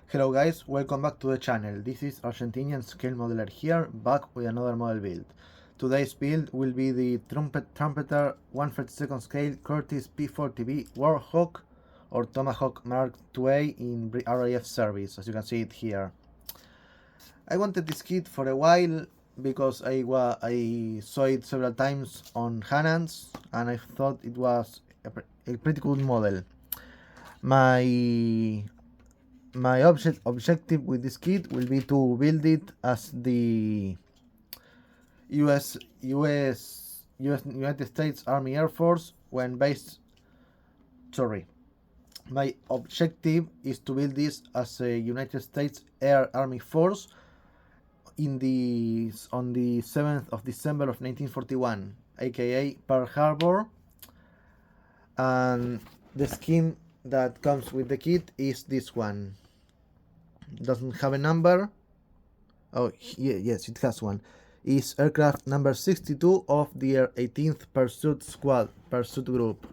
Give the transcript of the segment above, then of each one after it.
Hello guys, welcome back to the channel. This is Argentinian Scale Modeller here, back with another model build. Today's build will be the Trumpeter 1/32 scale Curtiss P-40B Warhawk or Tomahawk Mark IIA in RAF service, as you can see it here. I wanted this kit for a while because I saw it several times on Hanans and I thought it was a pretty good model. My objective with this kit will be to build it as the United States Army Air Force when based. Sorry, my objective is to build this as a United States Army Force on the 7th of December of 1941, aka Pearl Harbor, and the scheme that comes with the kit is this one. Doesn't have a number. Oh yeah, yes, it has one. Is aircraft number 62 of the 18th Pursuit Group.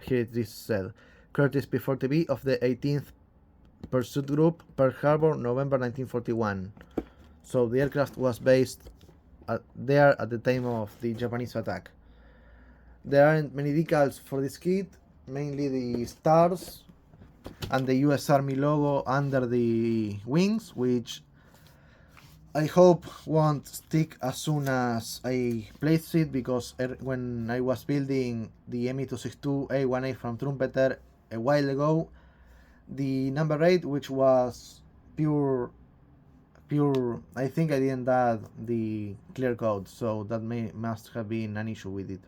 Here it is said. Curtiss P-40B of the 18th Pursuit Group, Pearl Harbor, November 1941. So the aircraft was based there at the time of the Japanese attack. There aren't many decals for this kit, mainly the stars and the US Army logo under the wings, which I hope won't stick as soon as I place it, because when I was building the ME262A1A from Trumpeter a while ago, the number 8, which was pure, I think I didn't add the clear code, so that must have been an issue with it.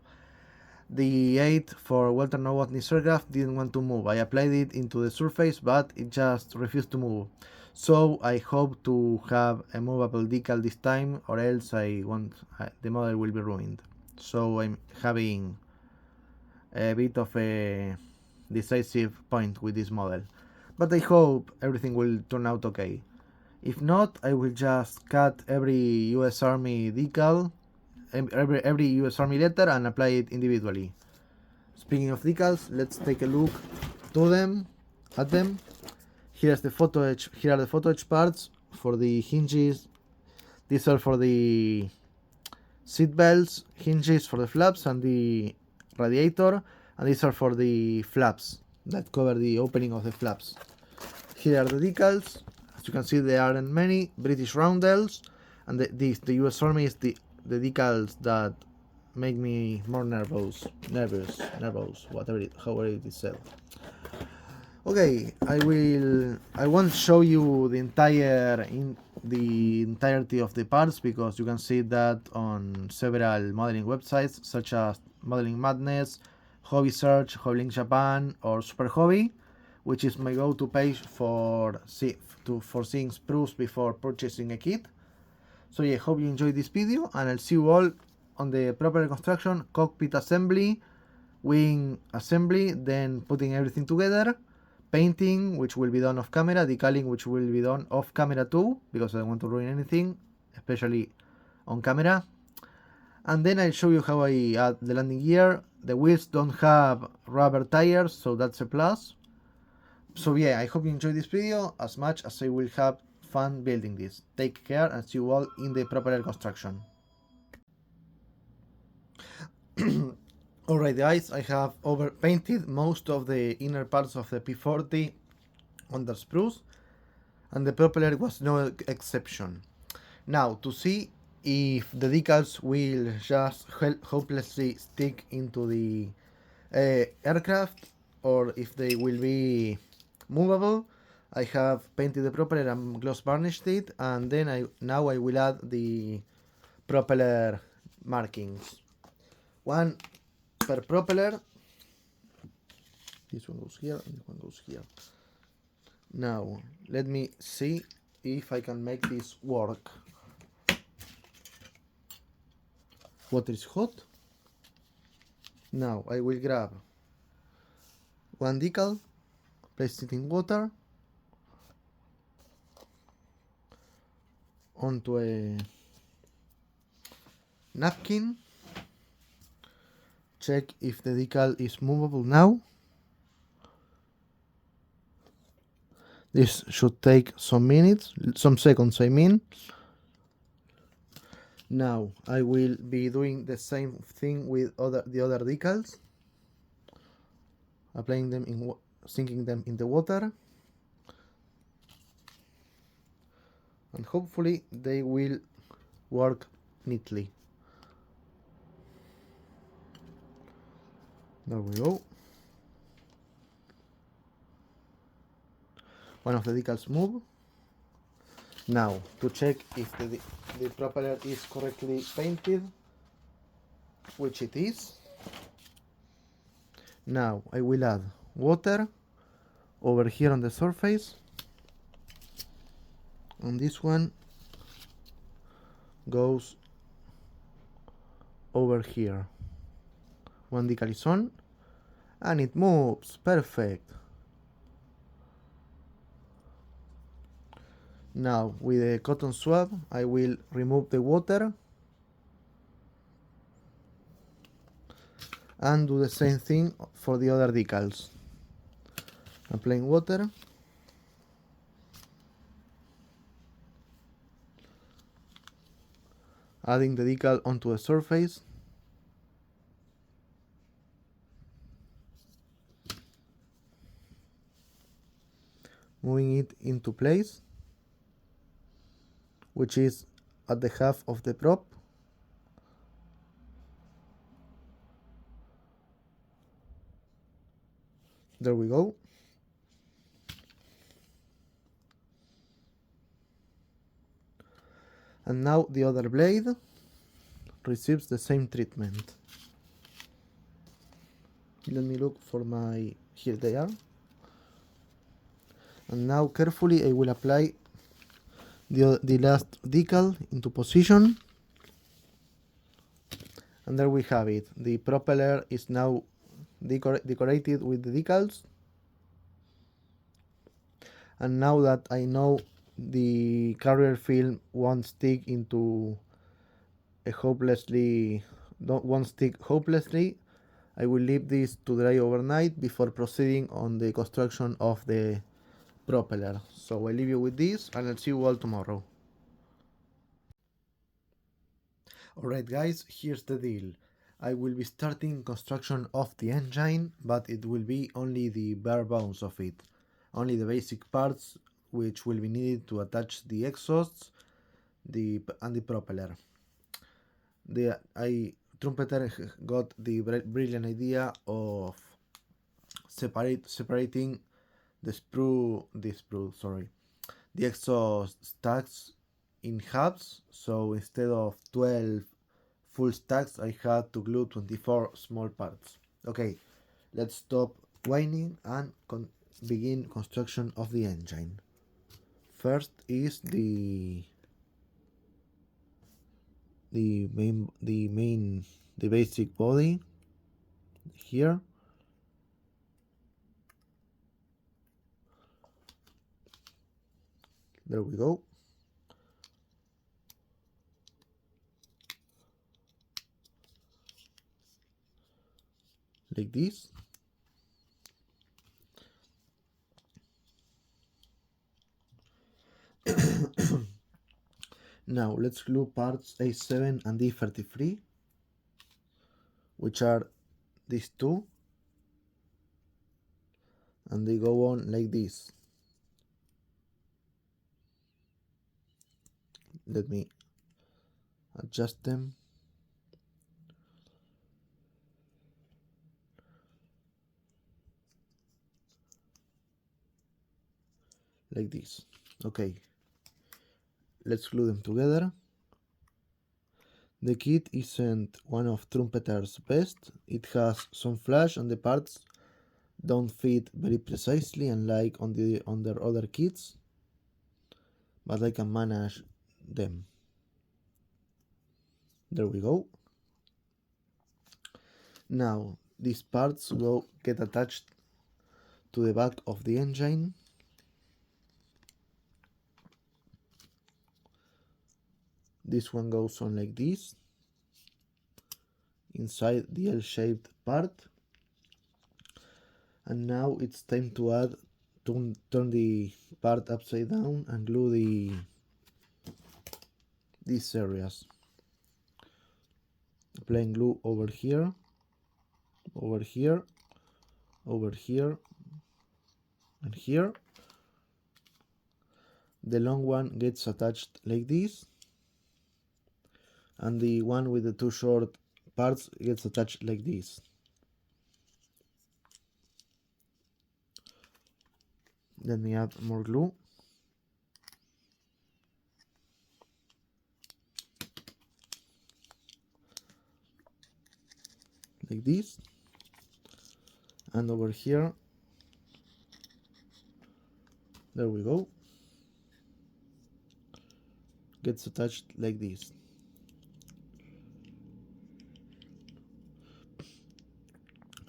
The 8 for Walter Nowotny's aircraft didn't want to move. I applied it into the surface, but it just refused to move. So I hope to have a movable decal this time, or else the model will be ruined. So I'm having a bit of a decisive point with this model. But I hope everything will turn out okay. If not, I will just cut every US Army decal, every US Army letter, and apply it individually. Speaking of decals, let's take a look at them. Here are the photo edge parts for the hinges. These are for the seat belts, hinges for the flaps and the radiator, and these are for the flaps that cover the opening of the flaps. Here are the decals. As you can see, there aren't many. British roundels, and the US Army is the decals that make me more nervous, however it is said. Okay, I won't show you the entirety of the parts, because you can see that on several modeling websites such as Modeling Madness, Hobby Search, Hobby Link Japan, or Super Hobby, which is my go-to page for seeing sprues before purchasing a kit. So yeah, hope you enjoyed this video, and I'll see you all on the proper construction, cockpit assembly, wing assembly, then putting everything together, painting, which will be done off camera, decaling, which will be done off camera too, because I don't want to ruin anything, especially on camera. And then I'll show you how I add the landing gear. The wheels don't have rubber tires, so that's a plus. So yeah, I hope you enjoyed this video as much as I will have fun building this. Take care, and see you all in the proper construction. Alright guys, I have overpainted most of the inner parts of the P-40 under sprues, and the propeller was no exception. Now, to see if the decals will just hopelessly stick into the aircraft, or if they will be movable, I have painted the propeller and gloss varnished it, and then now I will add the propeller markings. One per propeller. This one goes here and this one goes here. Now let me see if I can make this work. Water is hot. Now I will grab one decal, place it in water onto a napkin. Check if the decal is movable now. This should take some minutes, some seconds I mean. Now I will be doing the same thing with the other decals, applying them in, sinking them in the water, and hopefully they will work neatly. There we go. One of the decals move. Now to check if the propeller is correctly painted, which it is. Now I will add water over here on the surface, and this one goes over here. One decal is on and it moves, perfect. Now with a cotton swab I will remove the water and do the same thing for the other decals. Applying water, adding the decal onto the surface, moving it into place, which is at the half of the prop. There we go. And now the other blade receives the same treatment. Let me look for my, here they are. And now carefully I will apply the last decal into position. And there we have it. The propeller is now decorated with the decals. And now that I know the carrier film won't stick hopelessly, I will leave this to dry overnight before proceeding on the construction of the propeller. So I leave you with this and I'll see you all tomorrow. Alright guys, here's the deal. I will be starting construction of the engine, but it will be only the bare bones of it. Only the basic parts which will be needed to attach the exhausts and the propeller. Trumpeter got the brilliant idea of separating the exhaust stacks in halves. So instead of 12 full stacks, I had to glue 24 small parts. Okay, let's stop whining and begin construction of the engine. First is the basic body here. There we go. Like this. Now let's glue parts A7 and D33, which are these two, and they go on like this. Let me adjust them. Like this. Okay, let's glue them together. The kit isn't one of Trumpeter's best. It has some flash and the parts don't fit very precisely, unlike on their other kits, but I can manage them. There we go. Now these parts get attached to the back of the engine. This one goes on like this, inside the L-shaped part. And now it's time to turn the part upside down and glue these areas. Applying glue over here, over here, over here, and here. The long one gets attached like this, and the one with the two short parts gets attached like this. Let me add more glue. Like this. And over here, there we go. Gets attached like this.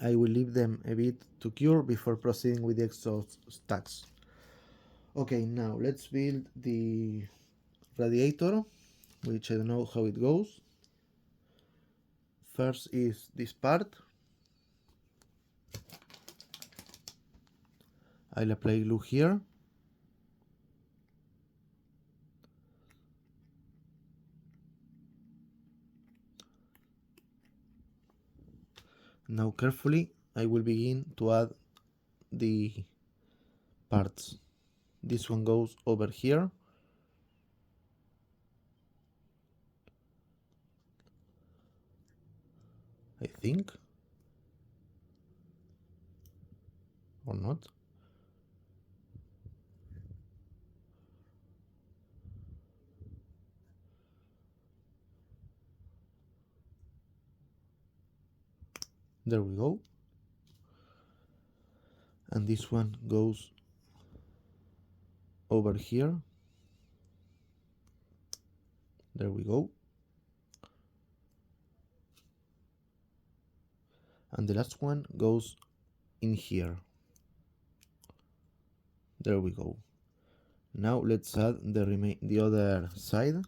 I will leave them a bit to cure before proceeding with the exhaust stacks. Okay, now let's build the radiator, which I don't know how it goes. First is this part. I'll apply glue here. Now carefully I will begin to add the parts. This one goes over here. I think. Or not. There we go. And this one goes over here. There we go. And the last one goes in here. There we go. Now let's add the other side,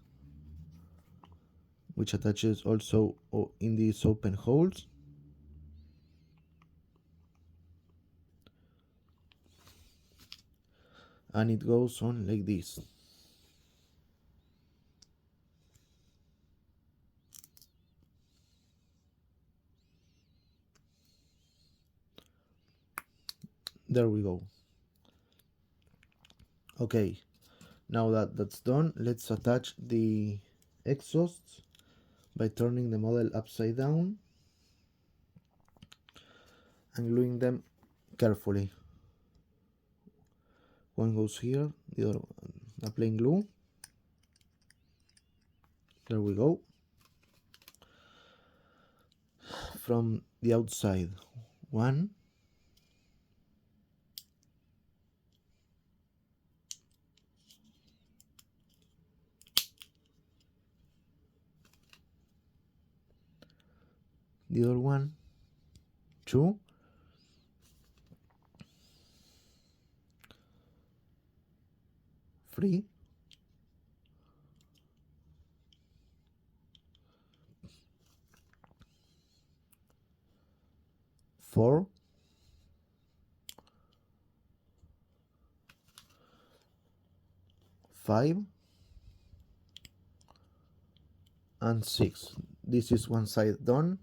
which attaches also in these open holes. And it goes on like this. There we go. Okay, now that that's done, let's attach the exhausts by turning the model upside down and gluing them carefully. One goes here, the other one, applying glue. There we go. From the outside, one. The other one, two. 3. 4. 5. And 6. This is one side done.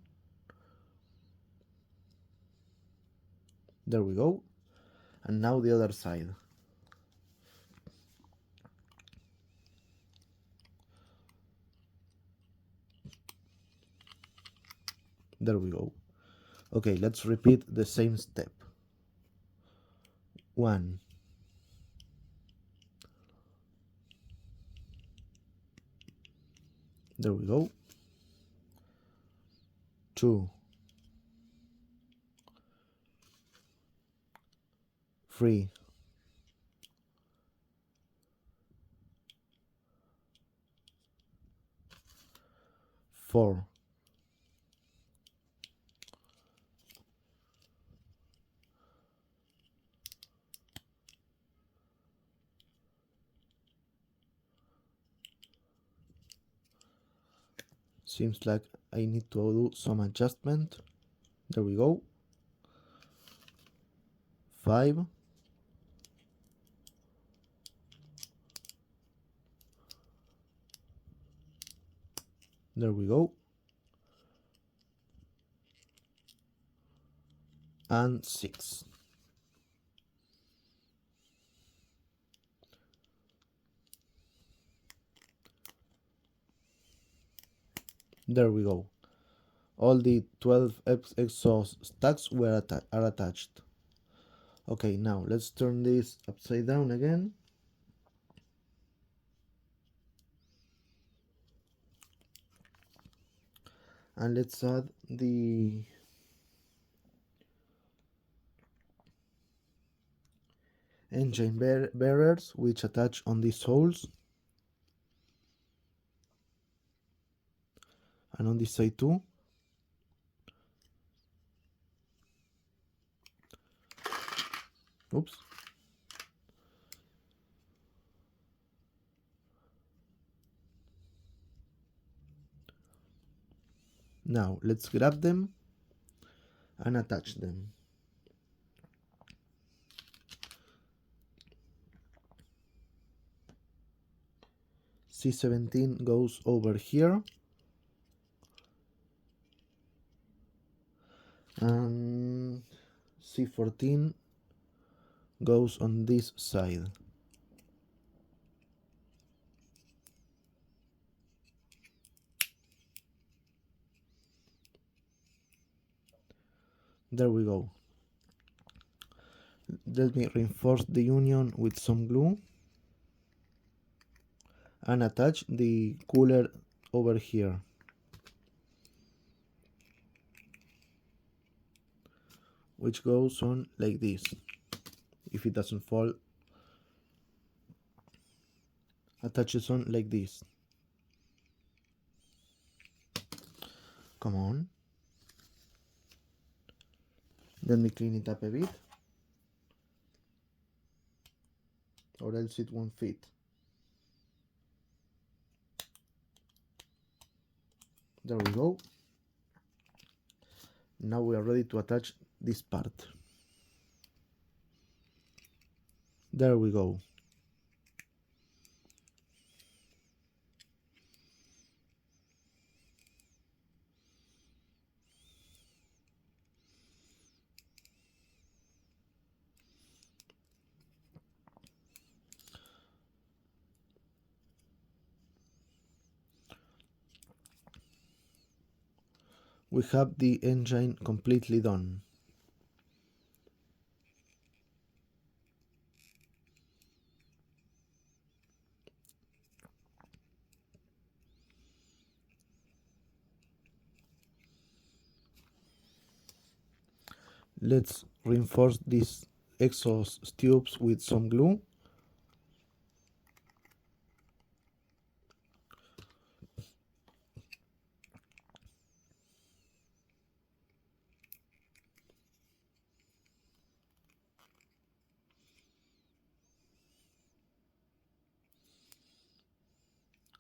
There we go. And now the other side. There we go. Okay, let's repeat the same step. 1. There we go. 2. 3. 4. 'Seems like I need to do some adjustment. There we go. 5. There we go. And 6. There we go. All the 12 exhaust stacks are attached. Okay, now let's turn this upside down again. And let's add the engine bearers which attach on these holes. And on this side too. Oops. Now let's grab them and attach them. C17 goes over here. And C14 goes on this side. There we go. Let me reinforce the union with some glue and attach the cooler over here. Which goes on like this. If it doesn't fall, attaches on like this. Come on. Let me clean it up a bit, or else it won't fit. There we go. Now we are ready to attach this part. There we go. We have the engine completely done. Let's reinforce these exhaust tubes with some glue.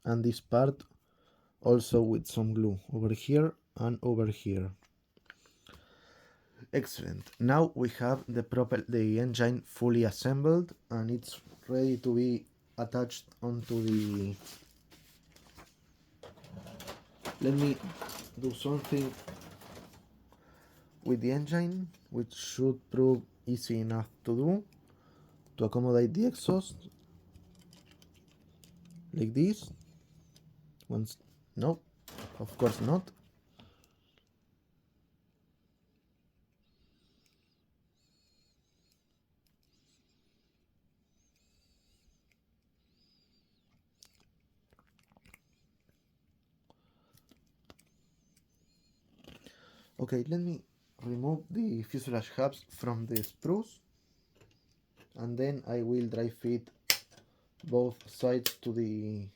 And this part also with some glue over here and over here. Excellent. Now we have the engine fully assembled and it's ready to be attached onto the... Let me do something with the engine which should prove easy enough to do, to accommodate the exhaust like this. Once, no, of course not. Okay, let me remove the fuselage hubs from the spruce and then I will dry fit both sides to the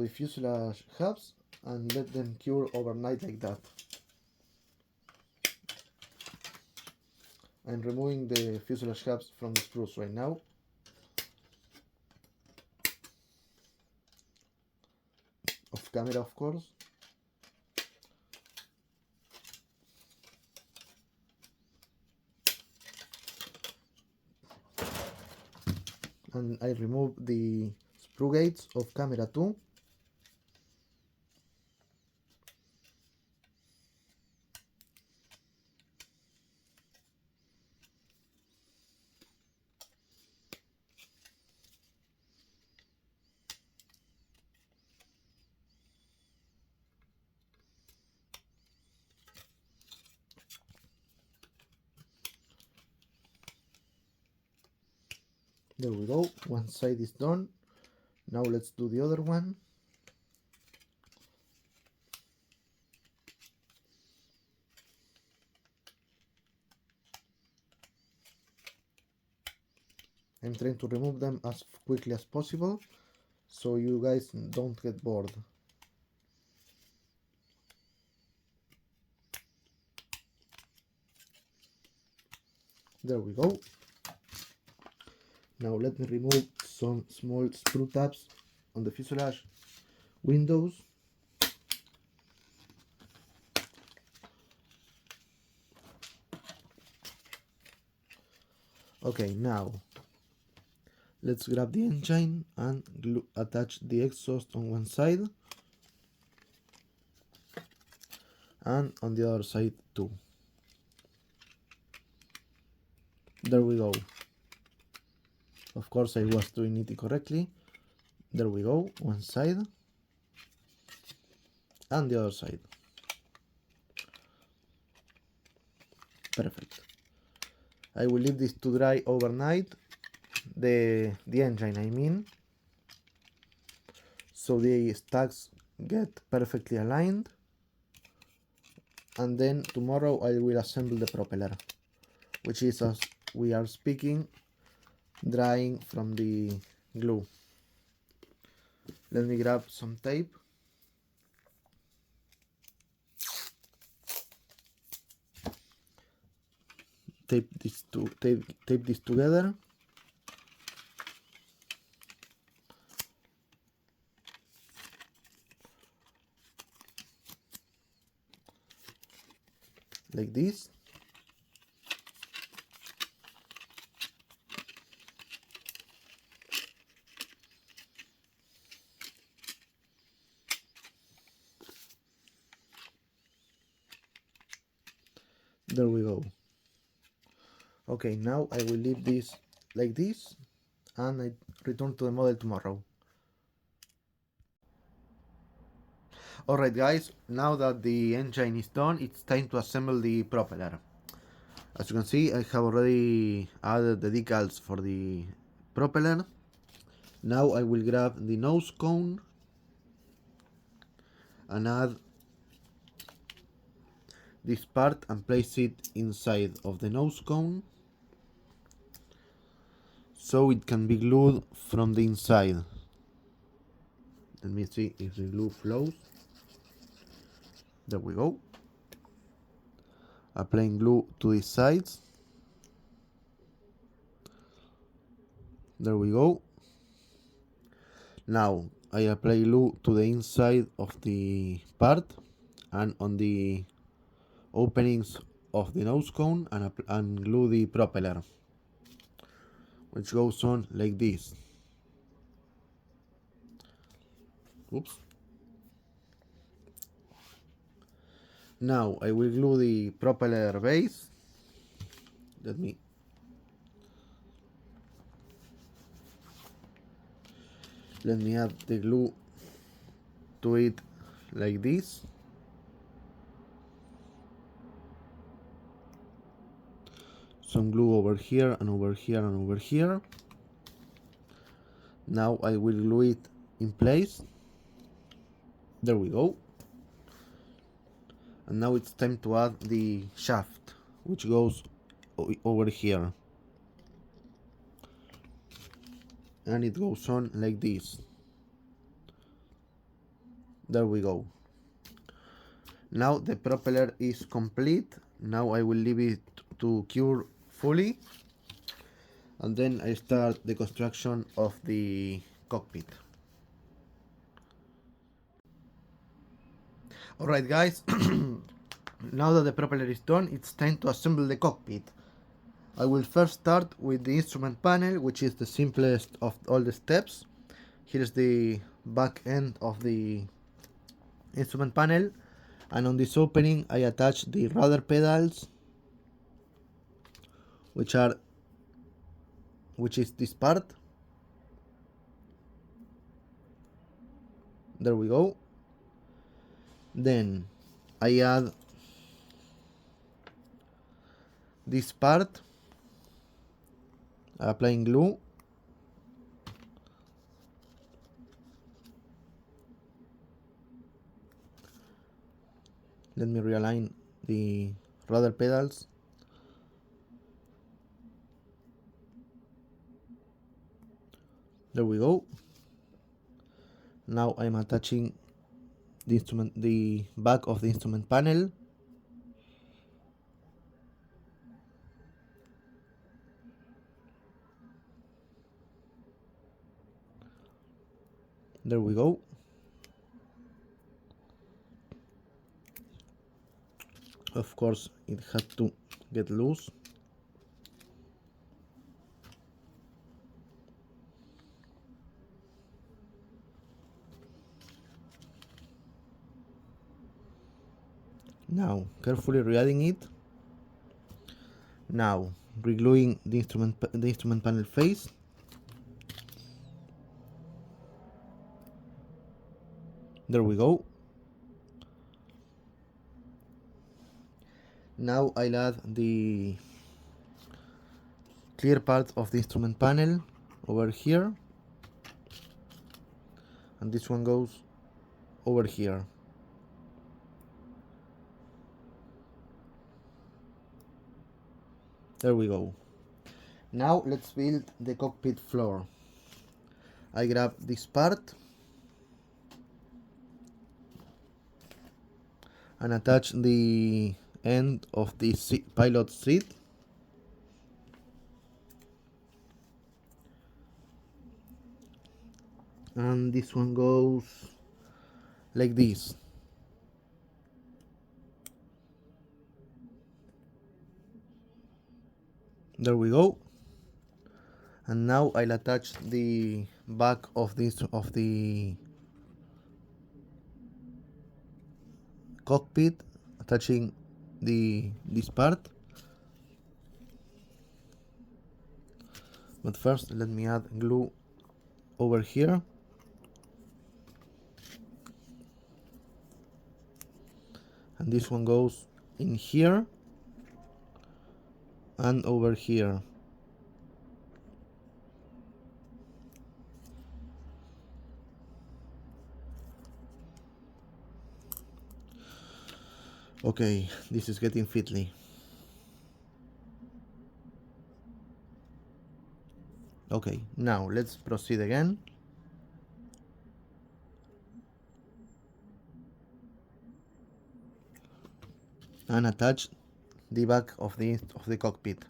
fuselage hubs and let them cure overnight like that. I'm removing the fuselage hubs from the spruce right now. Off camera, of course. And I remove the screw gates of camera 2. There we go, one side is done. Now let's do the other one. I'm trying to remove them as quickly as possible so you guys don't get bored. There we go. Now let me remove some small screw tabs on the fuselage windows. Okay, now let's grab the engine and attach the exhaust on one side and on the other side too. There we go. Of course I was doing it correctly. There we go, one side and the other side. Perfect. I will leave this to dry overnight, the engine I mean, so the stacks get perfectly aligned, and then tomorrow I will assemble the propeller, which is, as we are speaking, drying from the glue. Let me grab some tape. Tape this together. Like this. There we go. Okay, now I will leave this like this and I return to the model tomorrow. Alright guys, now that the engine is done, it's time to assemble the propeller. As you can see, I have already added the decals for the propeller. Now I will grab the nose cone and add this part and place it inside of the nose cone so it can be glued from the inside. Let me see if the glue flows. There we go. Applying glue to the sides. There we go. Now I apply glue to the inside of the part and on the openings of the nose cone and glue the propeller, which goes on like this. Oops. Now I will glue the propeller base. Let me add the glue to it like this. Some glue over here and over here and over here. Now I will glue it in place. There we go. And now it's time to add the shaft, which goes over here. And it goes on like this. There we go. Now the propeller is complete. Now I will leave it to cure fully, and then I start the construction of the cockpit. Alright guys, now that the propeller is done, it's time to assemble the cockpit. I will first start with the instrument panel, which is the simplest of all the steps. Here's the back end of the instrument panel, and on this opening I attach the rudder pedals, which is this part. There we go. Then I add this part, applying glue. Let me realign the rudder pedals. There we go. Now I'm attaching the back of the instrument panel. There we go. Of course, it had to get loose. Now, carefully re-adding it. Now, re-gluing the instrument panel face. There we go. Now I'll add the clear part of the instrument panel over here, and this one goes over here. There we go. Now let's build the cockpit floor. I grab this part and attach the end of the pilot seat. And this one goes like this. There we go. And now I'll attach the back of the cockpit, attaching this part. But first, let me add glue over here. And this one goes in here and over here. Okay, this is getting fiddly. Okay, now let's proceed again. And attach the back of the cockpit.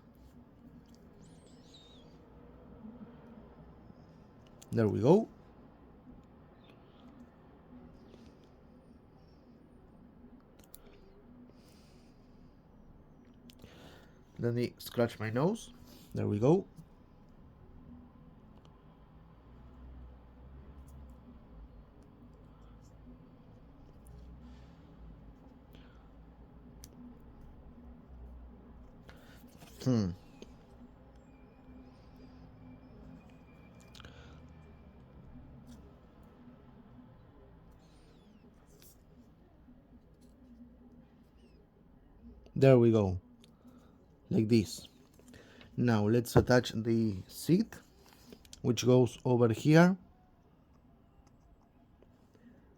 There we go. Let me scratch my nose. There we go. There we go, like this. Now let's attach the seat, which goes over here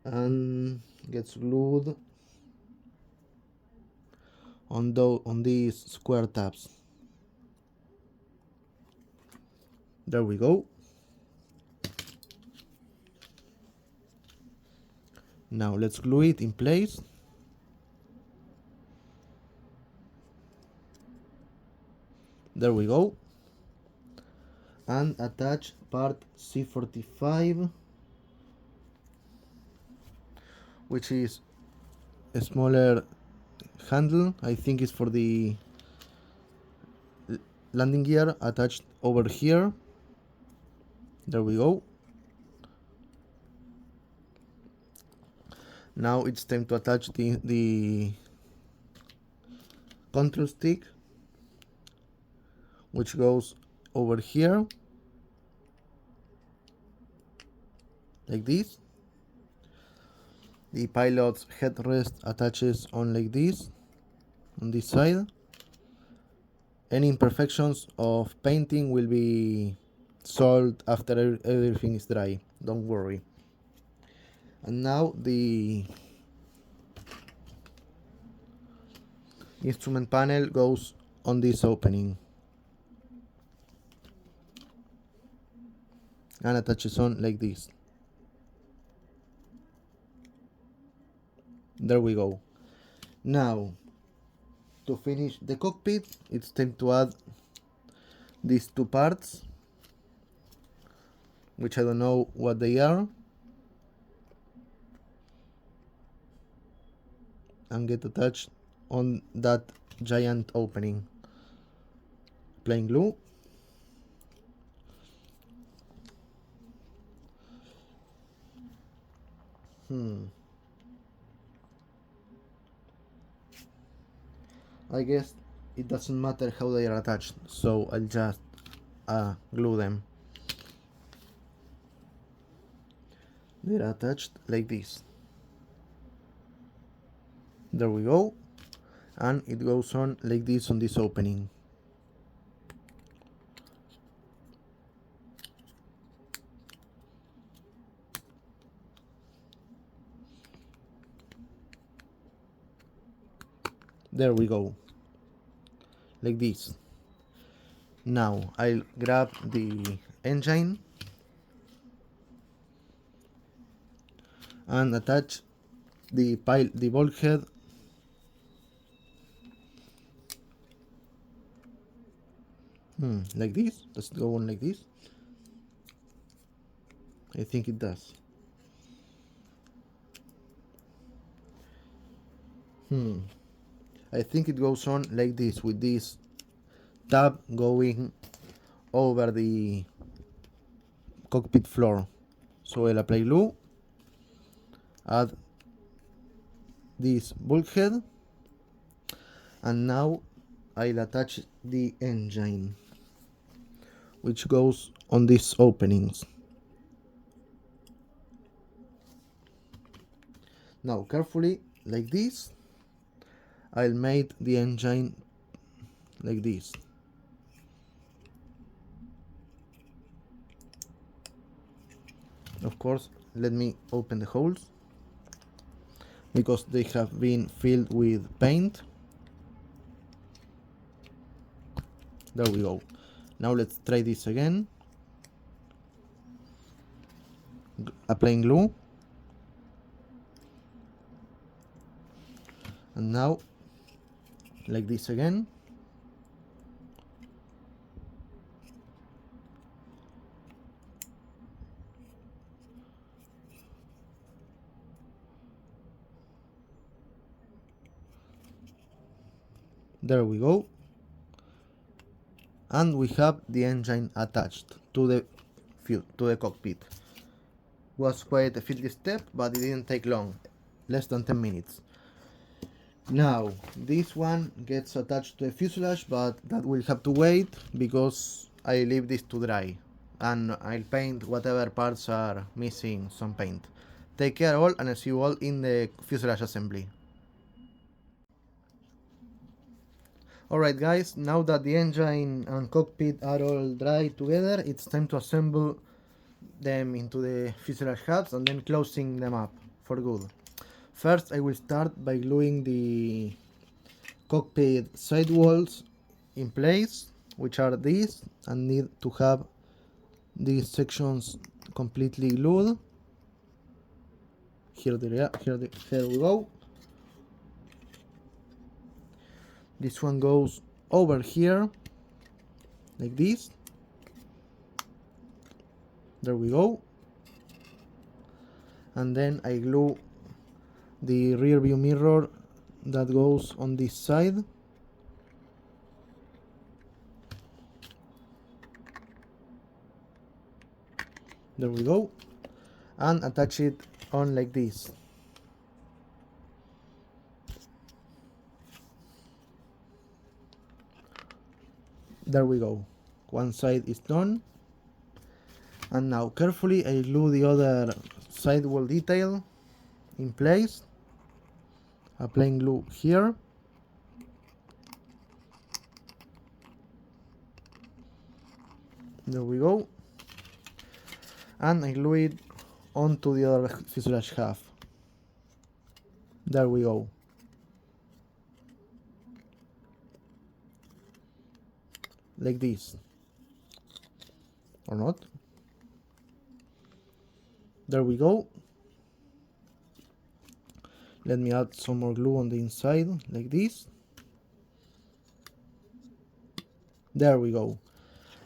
and gets glued on these square tabs. There we go. Now let's glue it in place. There we go. And attach part C45, which is a smaller handle. I think it's for the landing gear, attached over here. There we go. Now it's time to attach the control stick, which goes over here like this. The pilot's headrest attaches on like this on this side. Any imperfections of painting will be solved after everything is dry, don't worry. And now the instrument panel goes on this opening and attaches on like this. There we go. Now, to finish the cockpit, it's time to add these two parts, which I don't know what they are, and get attached on that giant opening. Plain glue. I guess it doesn't matter how they are attached, so I'll just glue them. They're attached like this. There we go. And it goes on like this on this opening. There we go. Like this. Now I'll grab the engine and attach the bulkhead like this. Does it go on like this? I think it does. I think it goes on like this, with this tab going over the cockpit floor. So I'll apply glue, add this bulkhead, and now I'll attach the engine, which goes on these openings. Now carefully, like this, I'll make the engine like this. Of course, let me open the holes, because they have been filled with paint. There we go. Now let's try this again. Applying glue. And now, like this again. There we go. And we have the engine attached to the cockpit. Was quite a fiddly step, but it didn't take long, less than 10 minutes. Now this one gets attached to the fuselage, but that will have to wait because I leave this to dry, and I'll paint whatever parts are missing some paint. Take care all, and I'll see you all in the fuselage assembly. Alright guys, now that the engine and cockpit are all dry together, it's time to assemble them into the fuselage hubs and then closing them up for good. First, I will start by gluing the cockpit sidewalls in place, which are these, and need to have these sections completely glued. Here we go. This one goes over here, like this. There we go. And then I glue the rear view mirror that goes on this side. There we go. And attach it on like this. There we go. One side is done. And now carefully I glue the other sidewall detail in place. Applying glue here. There we go. And I glue it onto the other fuselage half. There we go. Like this. Or not. There we go. Let me add some more glue on the inside, like this. There we go.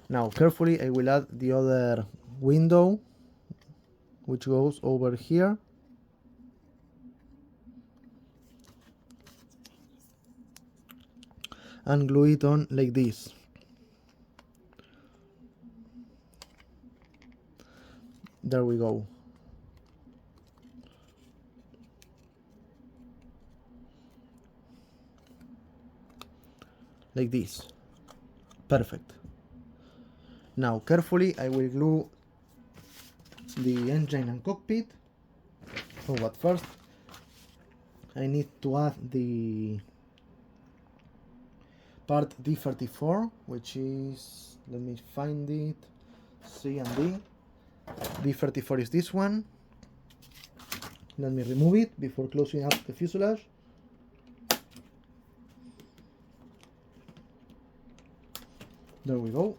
Now carefully I will add the other window, which goes over here. And glue it on like this. There we go. Like this. Perfect. Now carefully I will glue the engine and cockpit. Oh, but first I need to add the part D34, which is, let me find it, C and D. D34 is this one. Let me remove it before closing up the fuselage. There we go.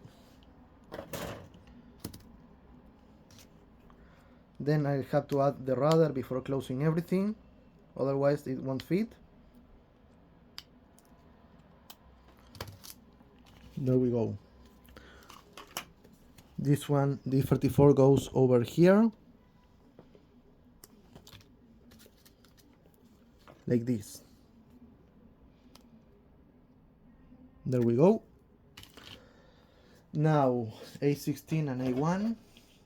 Then I have to add the rudder before closing everything, otherwise it won't fit. There we go. This one, D34, goes over here, like this. There we go. Now A16 and A1,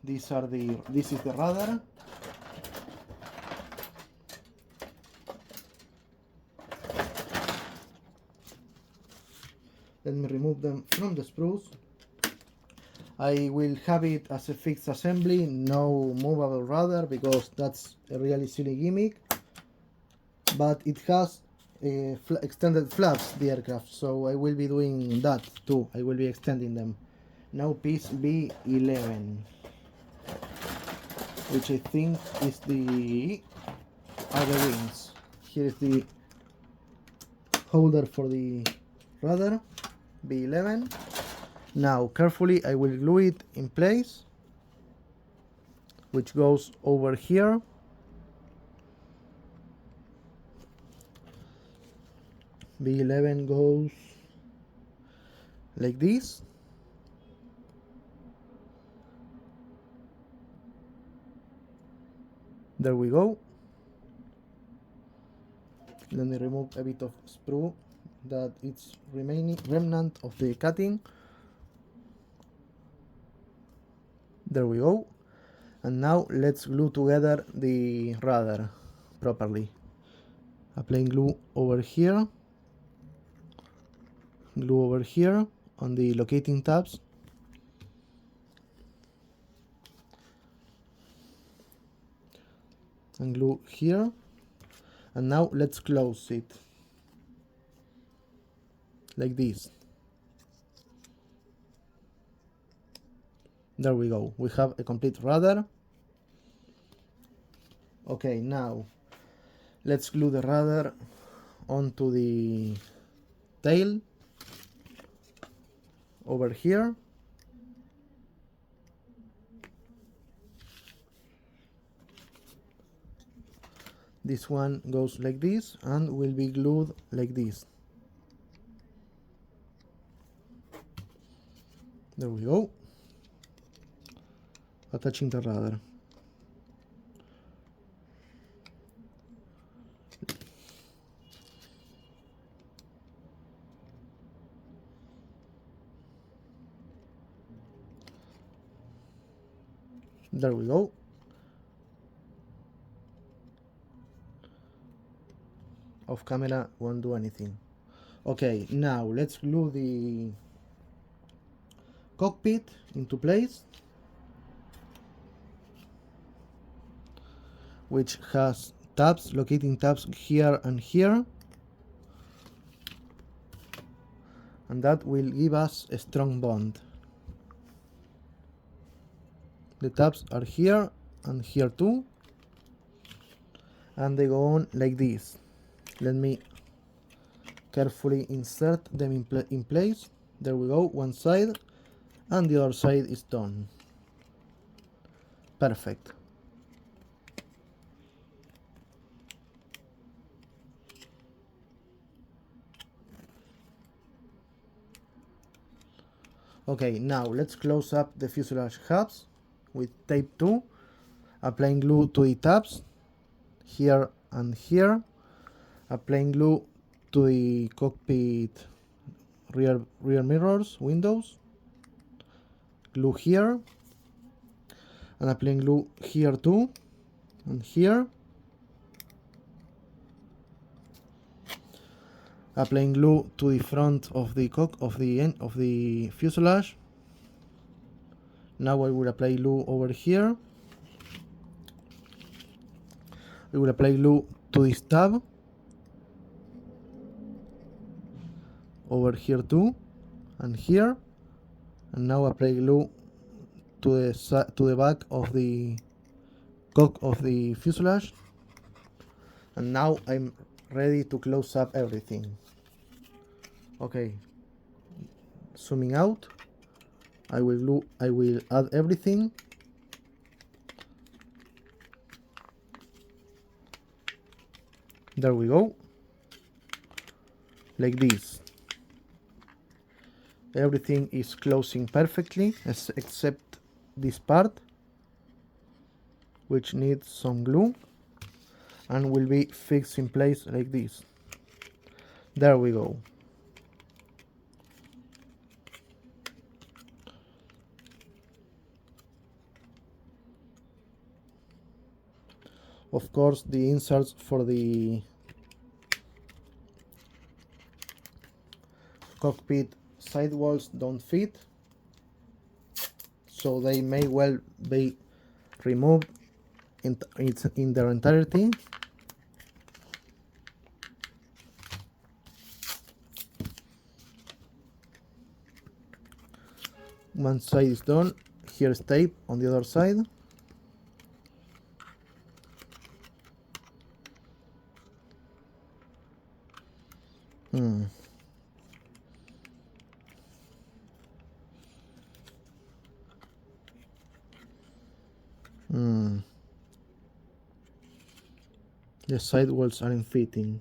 this is the rudder. Let me remove them from the sprues. I will have it as a fixed assembly, no movable rudder, because that's a really silly gimmick. But it has extended flaps, the aircraft, so I will be doing that too. I will be extending them. Now piece B11, which I think is the other wings. Here is the holder for the rudder, B11. Now carefully I will glue it in place, which goes over here. B11 goes like this. There we go. Let me remove a bit of sprue that it's remnant of the cutting. There we go. And now let's glue together the rudder properly. Applying glue over here, glue over here on the locating tabs. And glue here. And now let's close it like this. There we go. We have a complete rudder. Okay, now let's glue the rudder onto the tail over here. This one goes like this and will be glued like this. There we go. Attaching the rudder. There we go. Off camera won't do anything. Okay, now let's glue the cockpit into place, which has tabs, locating tabs here and here, and that will give us a strong bond. The tabs are here and here too, and they go on like this. Let me carefully insert them in place. There we go, one side, and the other side is done. Perfect. Okay, now let's close up the fuselage hubs with tape 2, applying glue to the tabs here and here, applying glue to the cockpit rear mirrors, windows, glue here, and applying glue here too, and here, applying glue to the front of the end of the fuselage. Now I will apply glue over here. I will apply glue to this tab over here too, and here, and now apply glue to the back of the fuselage. And now I'm ready to close up everything. Okay, zooming out, I will add everything. There we go, like this. Everything is closing perfectly except this part, which needs some glue and will be fixed in place like this. There we go. Of course, the inserts for the cockpit sidewalls don't fit, so they may well be removed in their entirety. One side is done, here's tape on the other side. The sidewalls aren't fitting.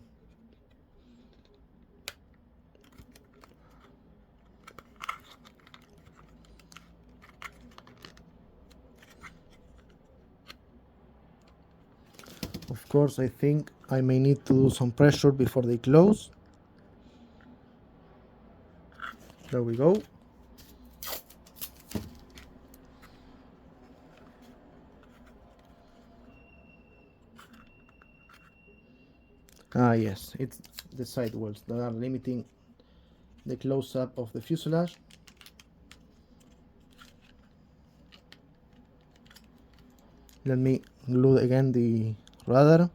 Of course, I think I may need to do some pressure before they close. There we go. Ah yes, it's the sidewalls that are limiting the close-up of the fuselage. Let me glue again the rudder.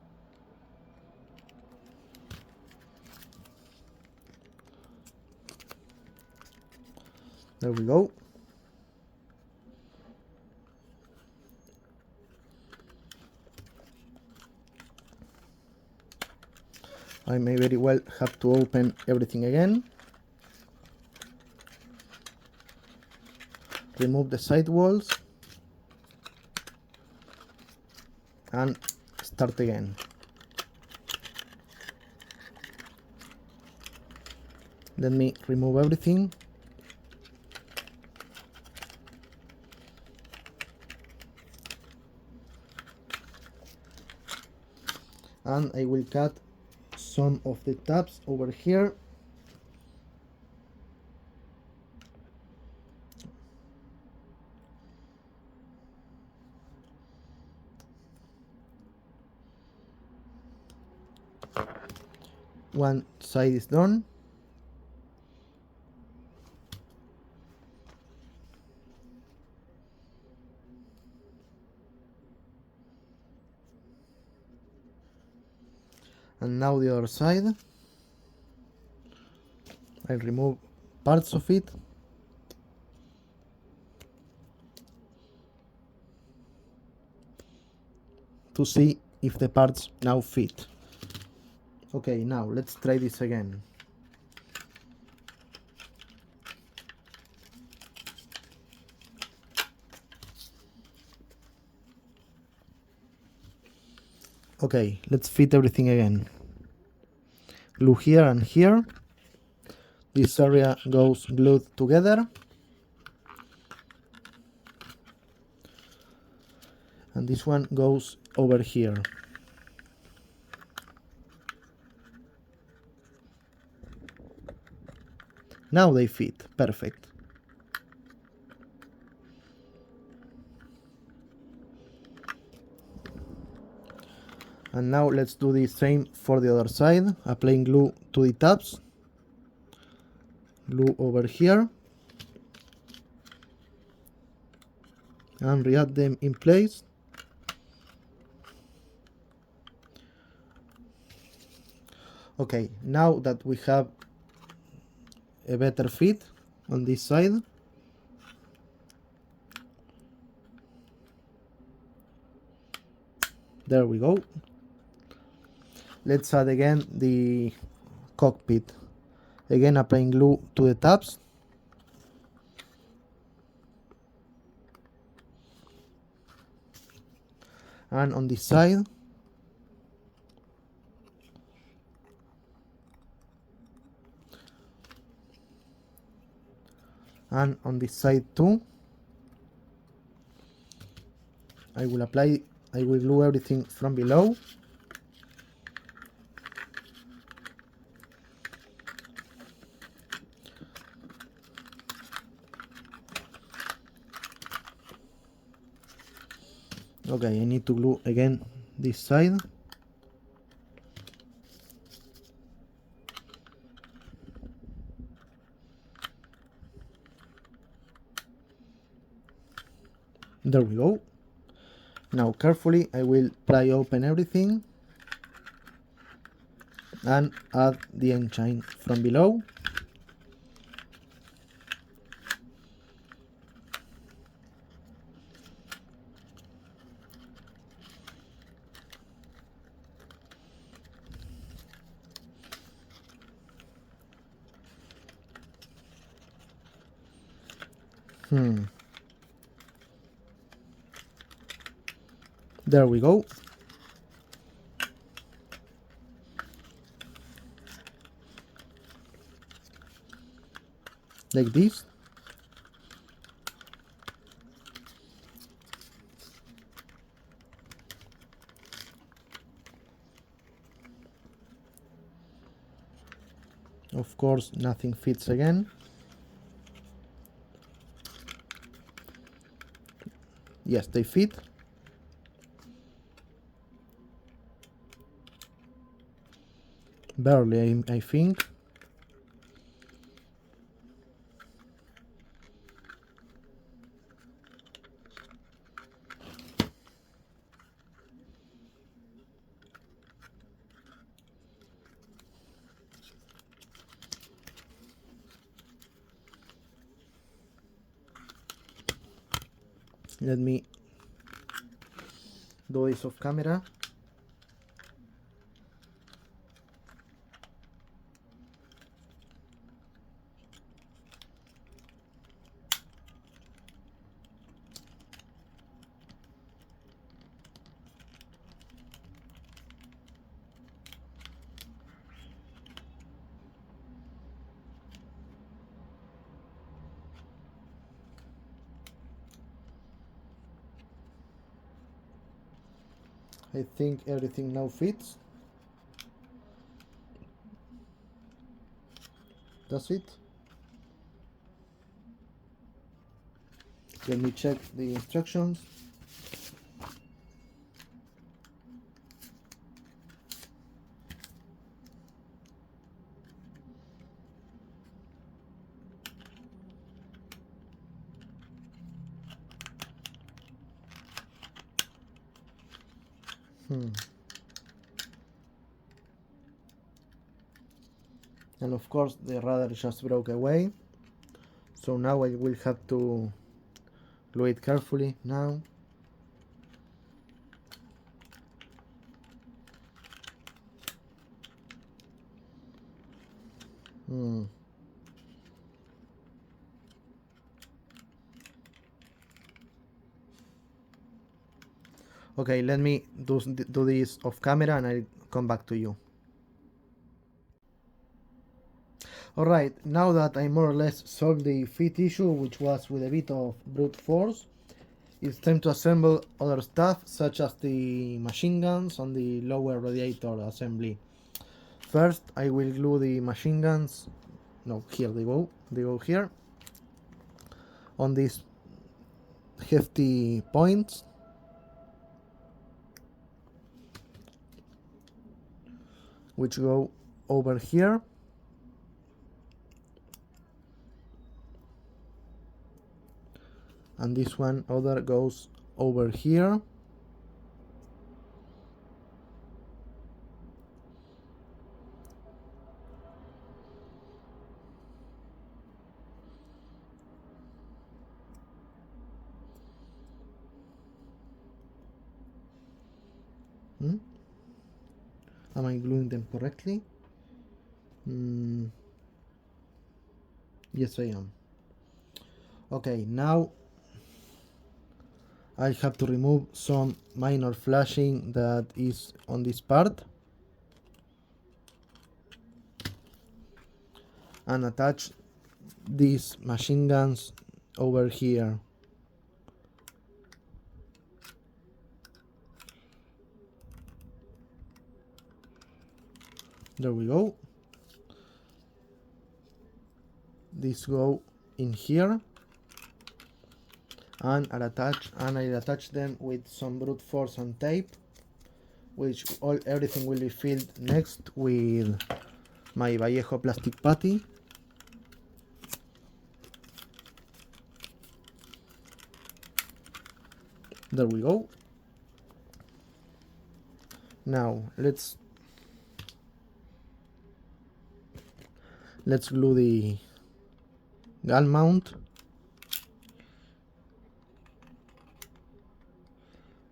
There we go. I may very well have to open everything again. Remove the sidewalls and start again. Let me remove everything. And I will cut some of the tabs over here. One side is done. And now the other side. I'll remove parts of it. To see if the parts now fit. Okay, now let's try this again. Okay, let's fit everything again. Glue here and here. This area goes glued together. And this one goes over here. Now they fit, perfect. And now let's do the same for the other side, applying glue to the tabs. Glue over here. And re-add them in place. Okay, now that we have a better fit on this side, there we go. Let's add again the cockpit. Again, applying glue to the tabs. And on this side. And on this side too. I will glue everything from below. Okay, I need to glue again this side. There we go. Now carefully I will pry open everything and add the engine from below. There we go. Like this. Of course, nothing fits again. Yes, they fit. Barely, I think. Let me do this off camera. I think everything now fits. That's it. Let me check the instructions. And of course the radar just broke away, so now I will have to glue it carefully now. Okay, let me do this off camera and I'll come back to you. Alright, now that I more or less solved the fit issue, which was with a bit of brute force, it's time to assemble other stuff, such as the machine guns on the lower radiator assembly. First, I will glue the machine guns, no, here they go here, on these hefty points. Which go over here. And this one other goes over here. Am I gluing them correctly? Yes, I am. Okay, now I have to remove some minor flashing that is on this part and attach these machine guns over here. There we go. These go in here, and I'll attach them with some brute force and tape, which everything will be filled next with my Vallejo plastic putty. There we go. Now let's glue the gun mount,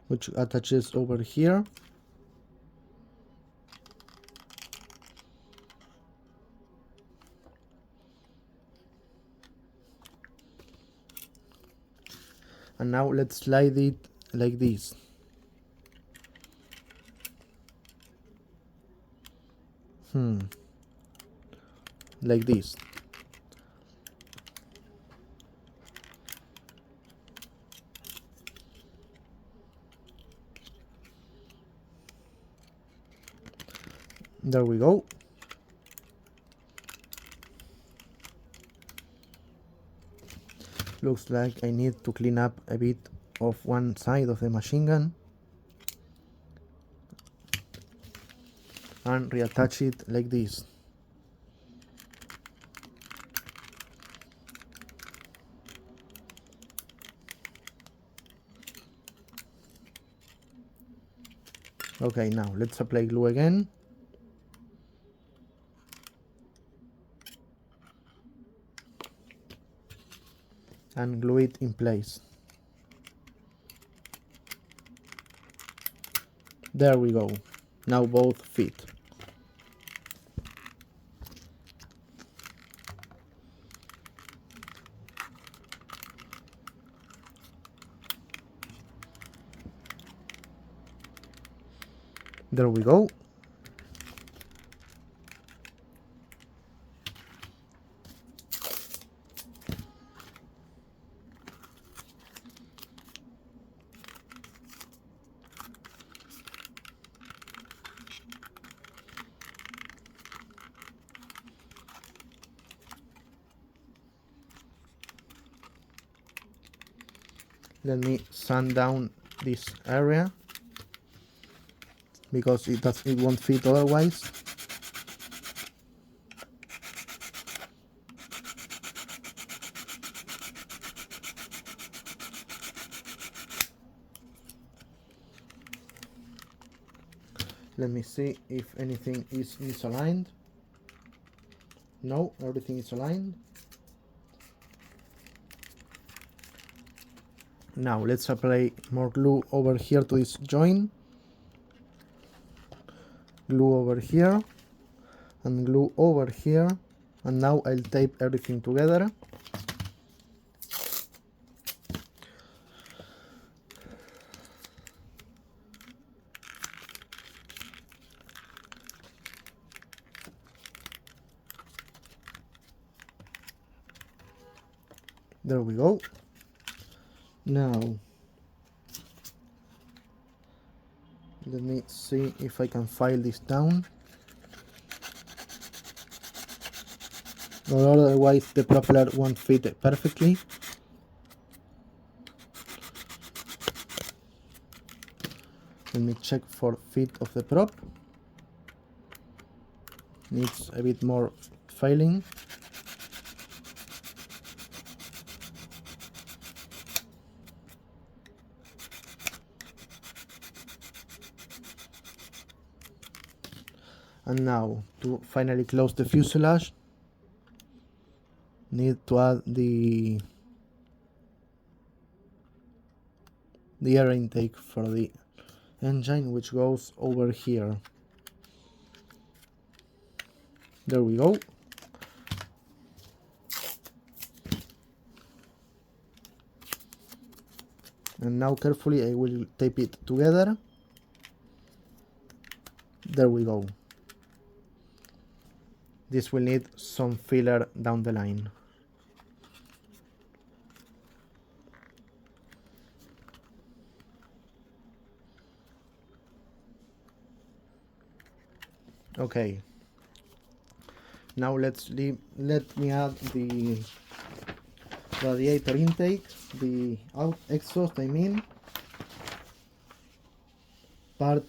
which attaches over here. And now let's slide it like this. Like this. There we go. Looks like I need to clean up a bit of one side of the machine gun and reattach it like this. Okay, now let's apply glue again. And glue it in place. There we go. Now both fit. There we go. Let me sand down this area because it won't fit otherwise. Let me see if anything is misaligned. No, everything is aligned. Now let's apply more glue over here to this joint. Glue over here and glue over here, and now I'll tape everything together. There we go. Now let me see if I can file this down, or otherwise the propeller won't fit perfectly. Let me check for fit of the prop. Needs a bit more filing. And now, to finally close the fuselage, need to add the air intake for the engine, which goes over here. There we go. And now carefully I will tape it together. There we go. This will need some filler down the line. Okay. Now let me add the radiator intake, the exhaust I mean, part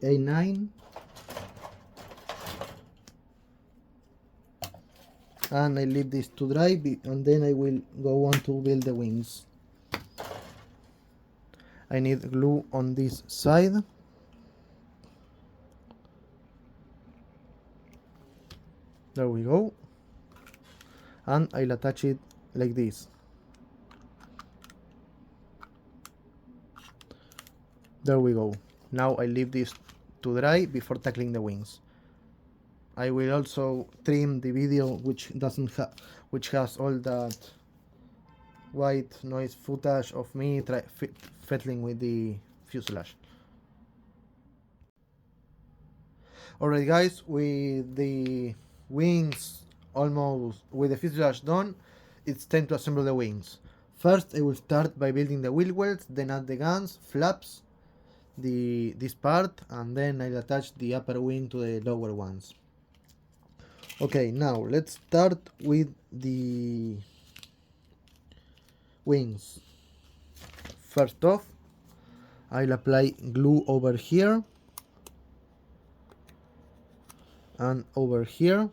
A9, and I leave this to dry, and then I will go on to build the wings. I need glue on this side. There we go. And I'll attach it like this. There we go. Now I leave this to dry before tackling the wings. I will also trim the video which has all that white noise footage of me fiddling with the fuselage. Alright guys, with the wings almost, with the fuselage done, it's time to assemble the wings. First I will start by building the wheel wells, then add the guns, flaps, this part, and then I'll attach the upper wing to the lower ones. Okay, now let's start with the wings. First off, I'll apply glue over here and over here.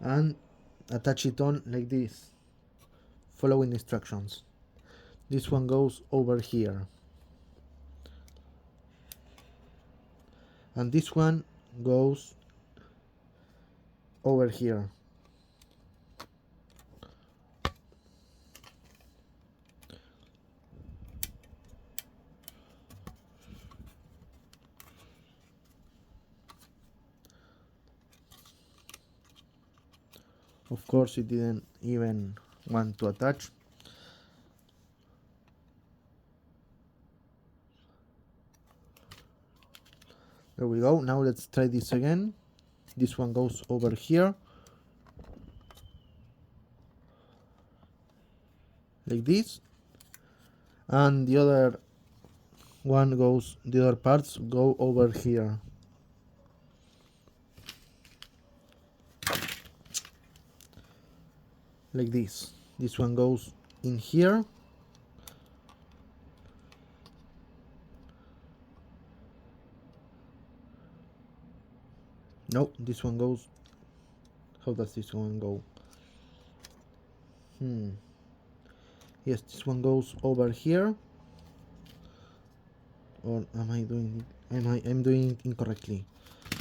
And attach it on like this, following instructions. This one goes over here, and this one goes over here. Of course, it didn't even want to attach. There we go. Now let's try this again. This one goes over here, like this, and the other parts go over here. Like this. This one goes in here. No, this one goes. How does this one go? Yes, this one goes over here. Or am I doing it? I'm doing it incorrectly.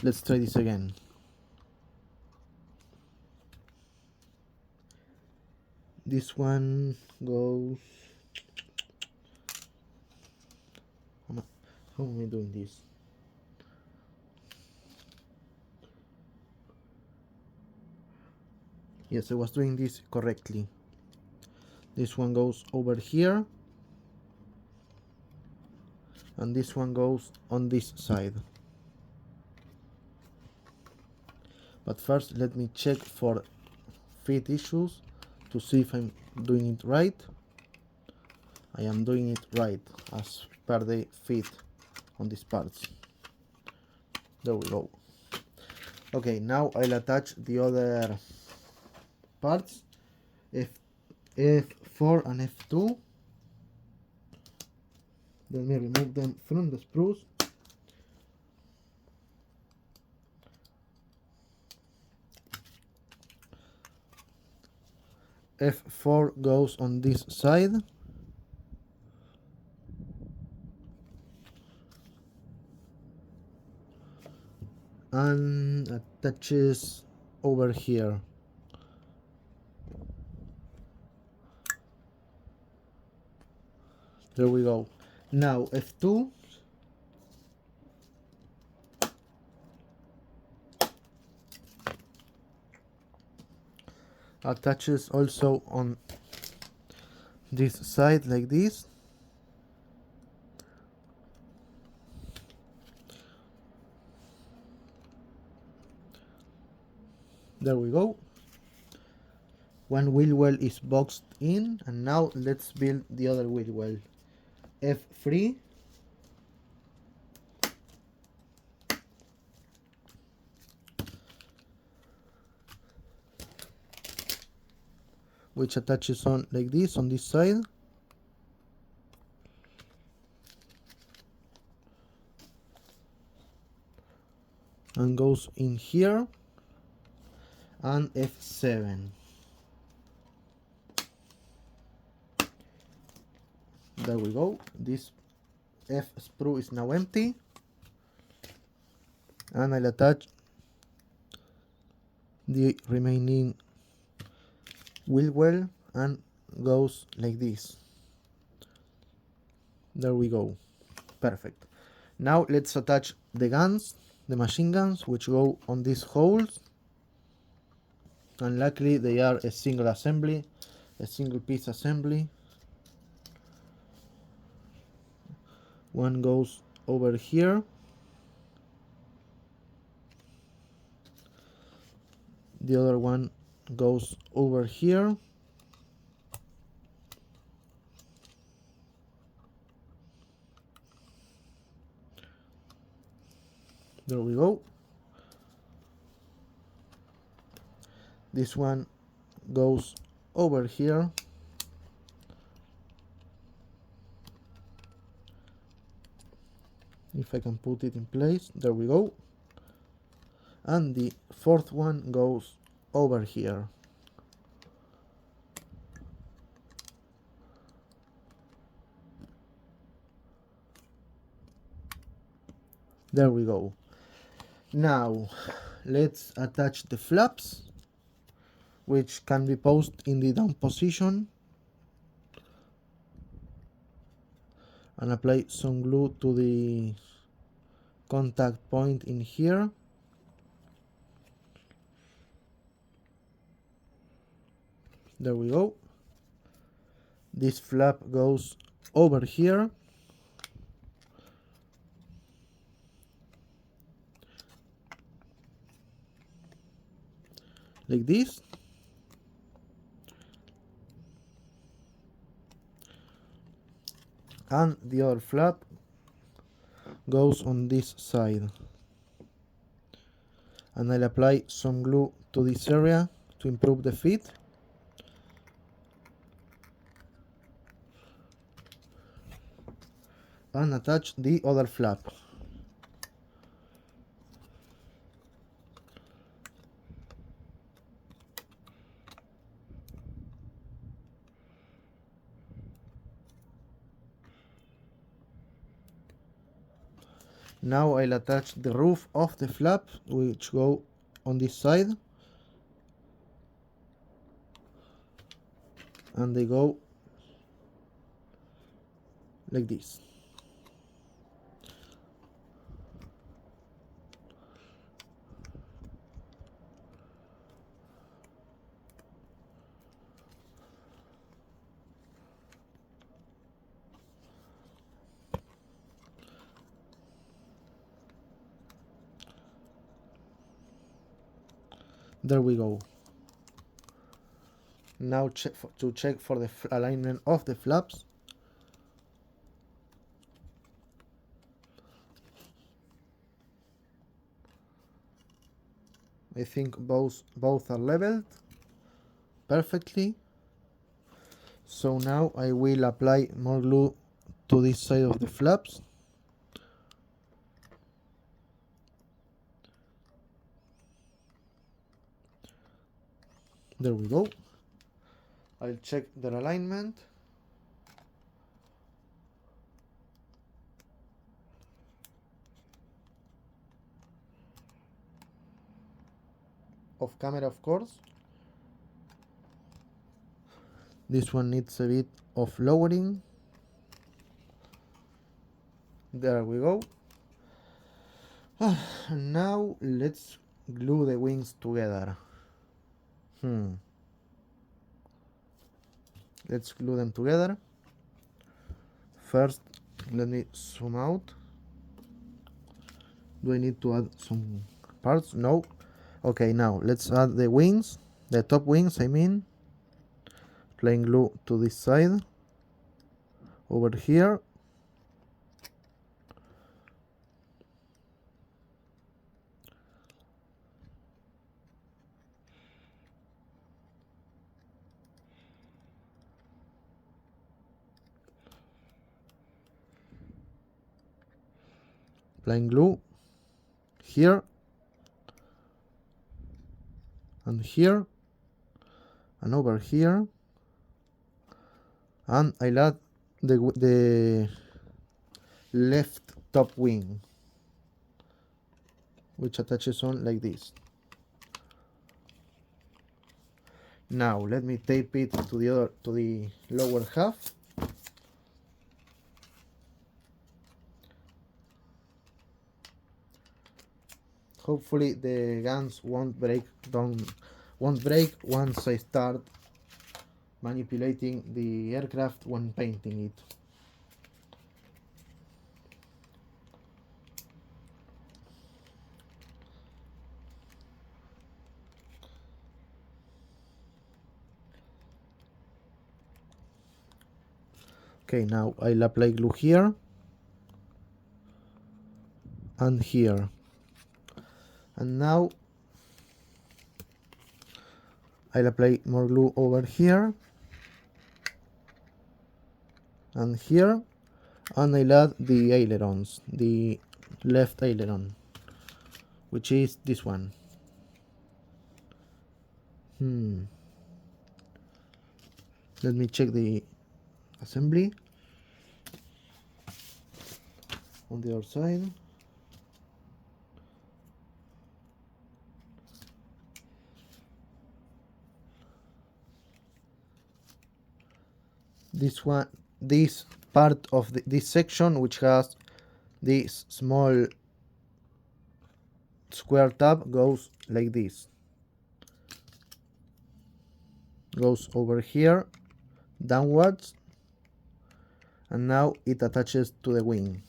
Let's try this again. This one goes. How am I doing this? Yes, I was doing this correctly. This one goes over here, and this one goes on this side. But first, let me check for fit issues to see if I'm doing it right. I am doing it right as per the fit on these parts. There we go. Okay, now I'll attach the other parts, F4 and F2. Let me remove them from the sprues. F4 goes on this side, and attaches over here. There we go. Now F2 attaches also on this side like this. There we go. One wheel well is boxed in, and now let's build the other wheel well. F3, which attaches on like this on this side. And goes in here, and F7. There we go. This F sprue is now empty, and I'll attach the remaining wheel well, and goes like this. There we go. Perfect. Now let's attach the guns, the machine guns, which go on these holes, and luckily they are a single assembly, a single piece assembly. One goes over here, the other one goes over here, there we go. This one goes over here, if I can put it in place. There we go. And the fourth one goes over here. There we go. Now let's attach the flaps, which can be posed in the down position, and apply some glue to the contact point in here. There we go. This flap goes over here, like this. And the other flap goes on this side. And I'll apply some glue to this area to improve the fit. And attach the other flap. Now I'll attach the roof of the flap, which go on this side, and they go like this. There we go. Now to check for the alignment of the flaps. I think both are leveled perfectly. So now I will apply more glue to this side of the flaps. There we go. I'll check their alignment. Off camera, of course. This one needs a bit of lowering. There we go. And now let's glue the wings together. Let's glue them together. First, let me zoom out. Do I need to add some parts? No. Okay, now let's add the wings, the top wings, I mean. Applying glue to this side, over here. Applying glue here and here and over here, and I'll add the left top wing, which attaches on like this. Now let me tape it to the lower half. Hopefully the guns won't break once I start manipulating the aircraft when painting it. Okay, now I'll apply glue here and here. And now I'll apply more glue over here and here, and I'll add the ailerons, the left aileron, which is this one. Let me check the assembly on the other side. This part of this section, which has this small square tab, goes like this. Goes over here downwards, and now it attaches to the wing.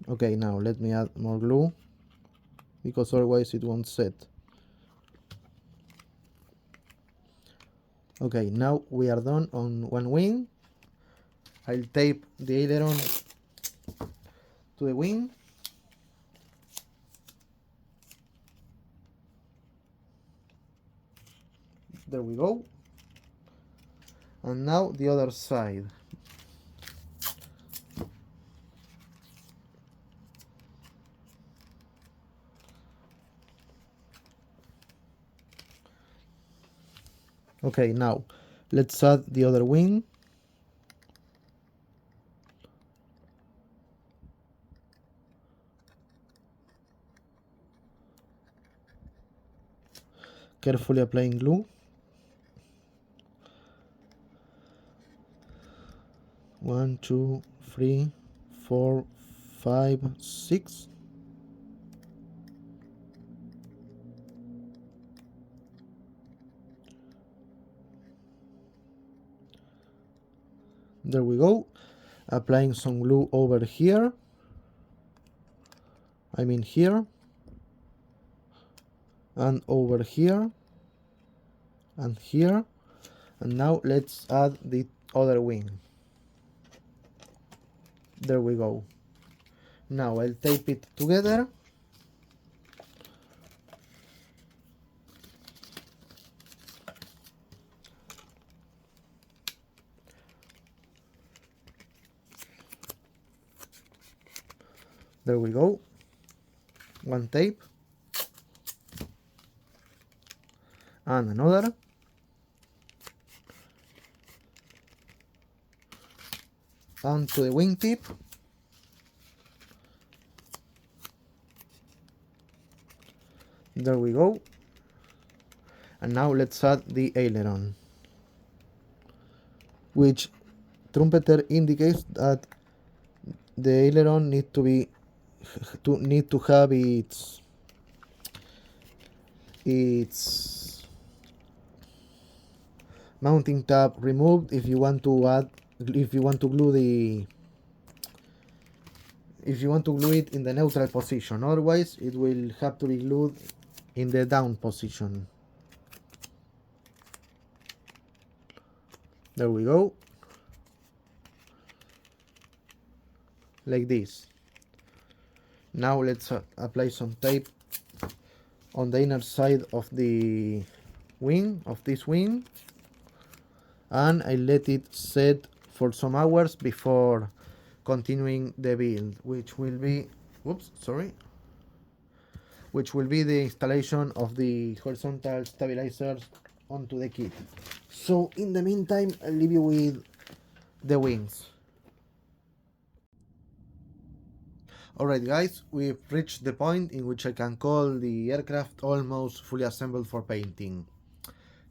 Okay, now let me add more glue, because otherwise it won't set. Okay, now we are done on one wing. I'll tape the aileron to the wing. There we go. And now the other side. Okay, now let's add the other wing. carefully applying glue. One, 2, 3, 4, 5, 6. There we go. Applying some glue over here. I mean here. And over here. And here. And now let's add the other wing. There we go. Now I'll tape it together. There we go. One tape. And another. Onto the wingtip. There we go. And now let's add the aileron, which Trumpeter indicates that the aileron need to have its mounting tab removed if you want to glue it in the neutral position. Otherwise it will have to be glued in the down position. There we go. Like this. Now let's apply some tape on the inner side of the wing, of this wing, and I let it set for some hours before continuing the build, which will be the installation of the horizontal stabilizers onto the kit. So in the meantime, I'll leave you with the wings. Alright guys, we've reached the point in which I can call the aircraft almost fully assembled for painting.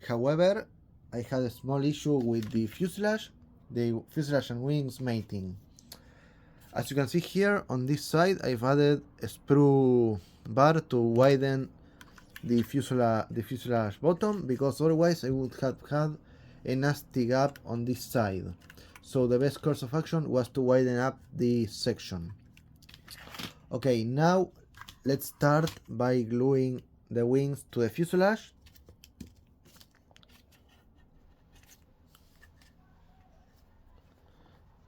However, I had a small issue with the fuselage and wings mating. As you can see here on this side, I've added a sprue bar to widen the fuselage bottom, because otherwise I would have had a nasty gap on this side. So the best course of action was to widen up this section. Okay, now let's start by gluing the wings to the fuselage.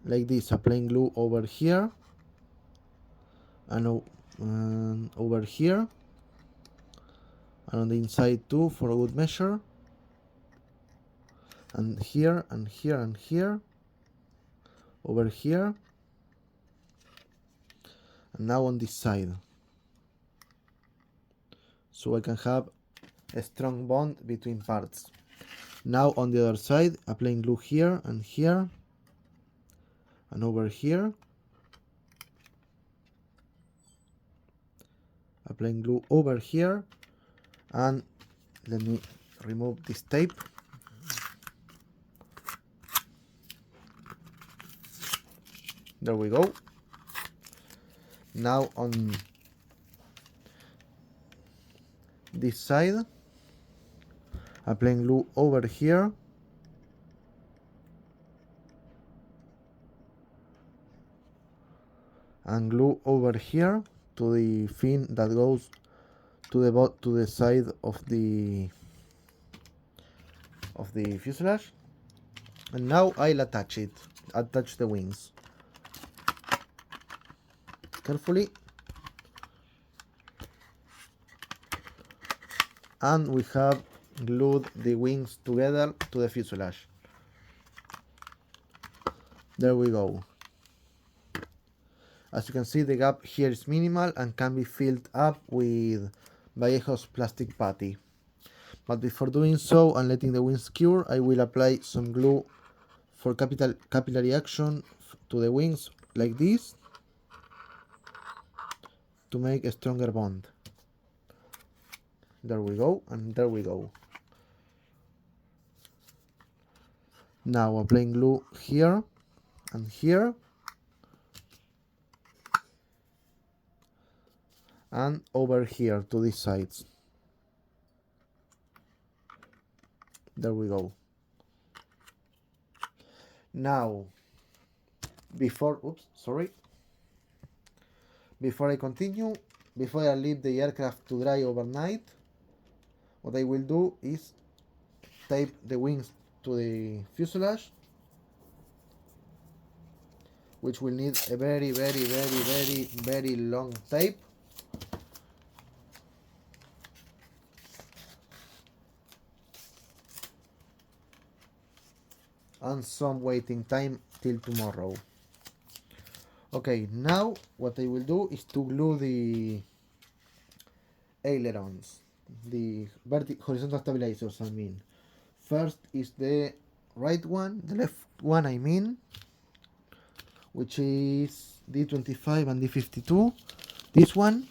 Like this, applying glue over here and over here, and on the inside too for a good measure, and here and here and here, over here, and now on this side, so I can have a strong bond between parts. Now on the other side, applying glue here and here and over here, applying glue over here, and let me remove this tape. There we go. Now on this side, applying glue over here, and glue over here to the fin that goes to the side of the fuselage. And now I'll attach the wings carefully, and we have glued the wings together to the fuselage. There we go. As you can see, the gap here is minimal and can be filled up with Vallejo's plastic putty. But before doing so and letting the wings cure, I will apply some glue for capillary action to the wings like this, to make a stronger bond. There we go, and there we go. Now applying glue here and here, and over here to these sides. There we go. Now, before I continue, before I leave the aircraft to dry overnight, what I will do is tape the wings to the fuselage, which will need a very long tape. And some waiting time till tomorrow. Okay, now what I will do is to glue the ailerons, the horizontal stabilizers, I mean. First is the right one, the left one I mean, which is D25 and D52. This one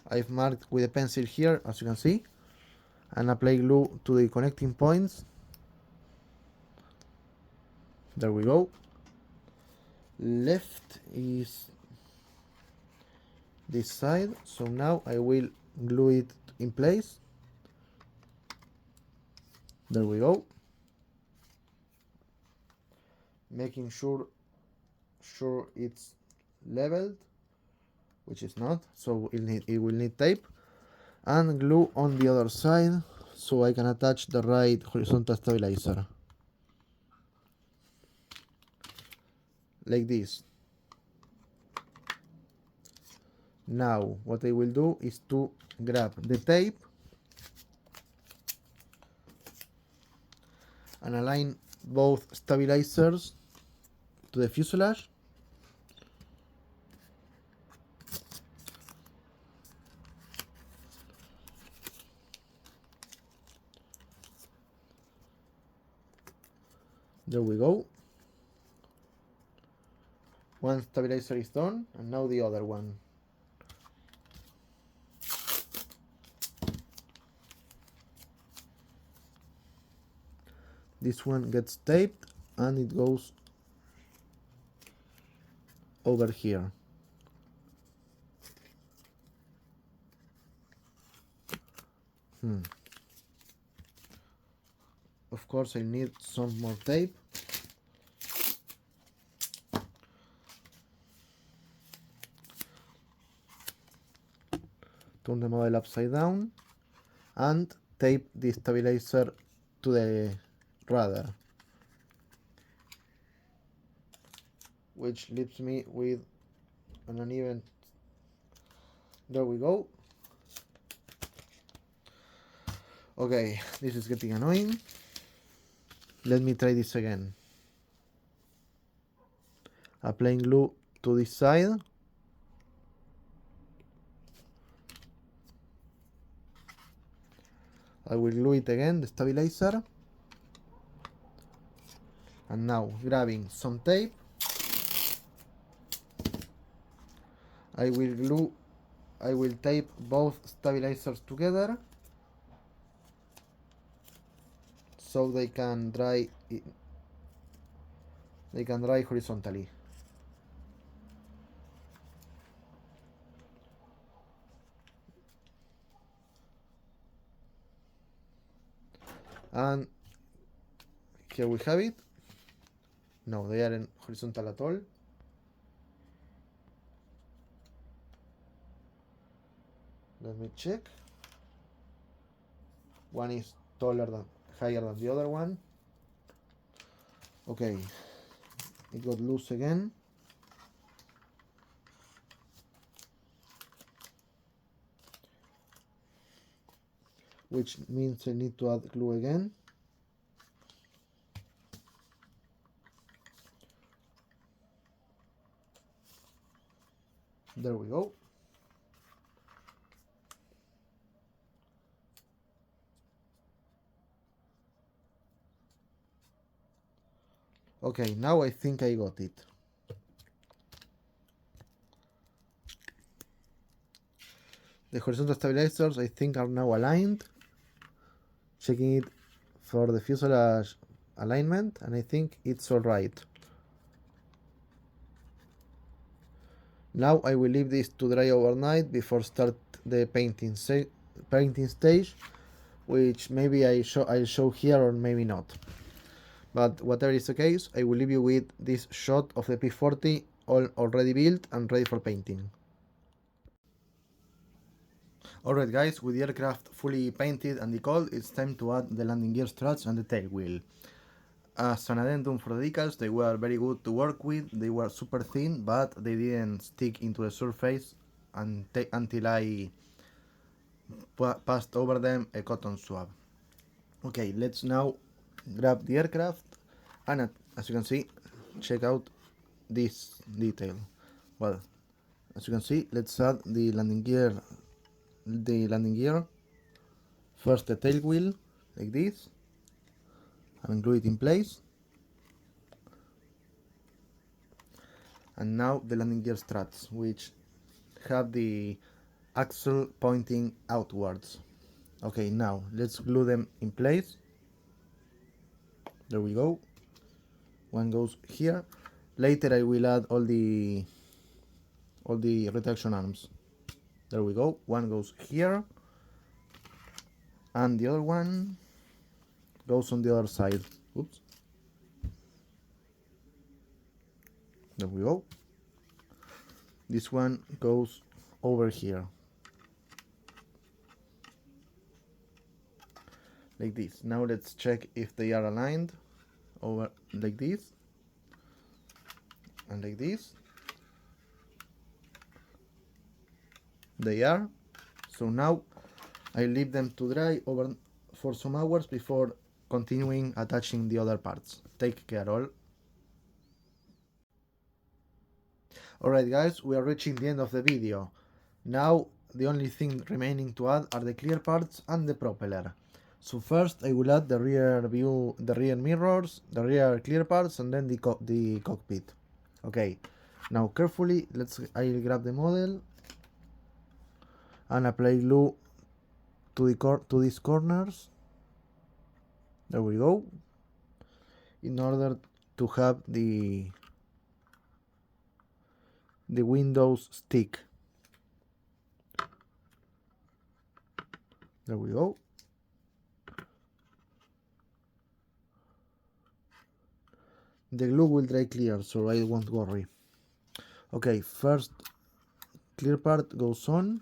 I've marked with a pencil here, as you can see, and apply glue to the connecting points. There we go. Left is this side, so now I will glue it in place. There we go. Making sure it's leveled, which is not, so it will need tape, and glue on the other side so I can attach the right horizontal stabilizer. Like this. Now what I will do is to grab the tape and align both stabilizers to the fuselage. There we go. One stabilizer is done, and now the other one. This one gets taped and it goes over here. Of course I need some more tape. Turn the model upside down and tape the stabilizer to the rudder, which leaves me with an uneven. There we go. Okay, this is getting annoying. Let me try this again. Applying glue to this side. I will glue it again, the stabilizer. And now grabbing some tape, I will tape both stabilizers together so they can dry horizontally. And here we have it. No, they aren't horizontal at all. Let me check. One is higher than the other one. Okay, it got loose again. Which means I need to add glue again. There we go. Okay, now I think I got it. The horizontal stabilizers, I think, are now aligned. Checking it for the fuselage alignment, and I think it's alright. Now I will leave this to dry overnight before start the painting stage, which maybe I'll show here or maybe not. But whatever is the case, I will leave you with this shot of the P-40 already built and ready for painting. Alright guys, with the aircraft fully painted and decalled, it's time to add the landing gear struts and the tail wheel. As an addendum for the decals, they were very good to work with, they were super thin, but they didn't stick into the surface until I passed over them a cotton swab. Okay, let's now grab the aircraft, and as you can see, check out this detail. Well, as you can see, let's add the landing gear. First the tail wheel, like this, and glue it in place. And now the landing gear struts, which have the axle pointing outwards. Okay, now let's glue them in place. There we go. One goes here. Later I will add all the retraction arms. There we go. One goes here, and the other one goes on the other side. Oops. There we go. This one goes over here. Like this. Now let's check if they are aligned. Over like this. And like this. They are. So now I leave them to dry for some hours before continuing attaching the other parts. Take care all. Alright guys, we are reaching the end of the video. Now the only thing remaining to add are the clear parts and the propeller. So first I will add the rear view, the rear mirrors, the rear clear parts, and then the cockpit. Okay, now carefully I'll grab the model and apply glue to these corners. There we go. In order to have the windows stick. There we go. The glue will dry clear, so I won't worry. Okay, first clear part goes on.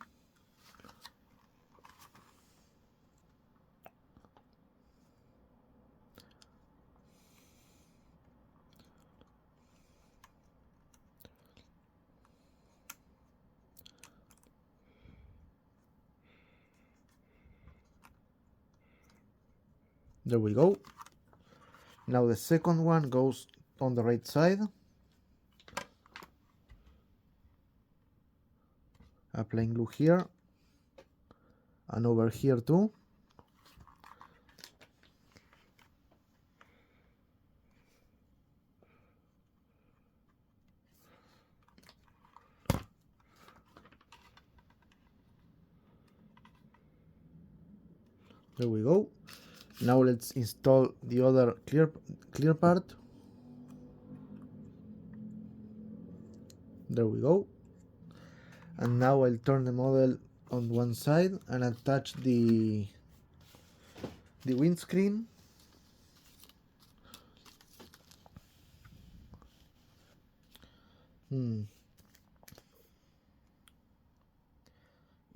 There we go. Now the second one goes on the right side. Applying glue here and over here too. There we go. Now let's install the other clear part. There we go. And now I'll turn the model on one side and attach the windscreen.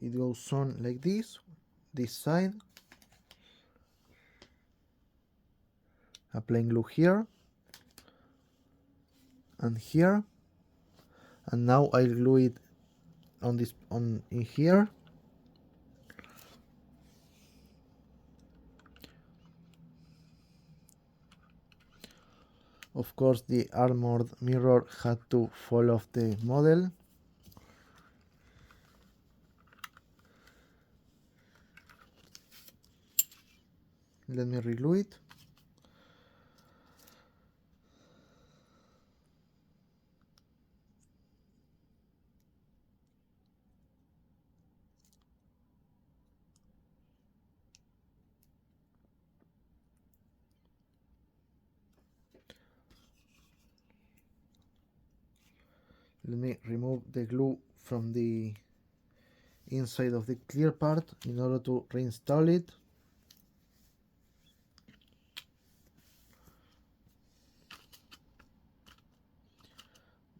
It goes on like this side. Applying glue here and here, and now I'll glue it in here. Of course, the armored mirror had to fall off the model. Let me reglue it. Let me remove the glue from the inside of the clear part in order to reinstall it.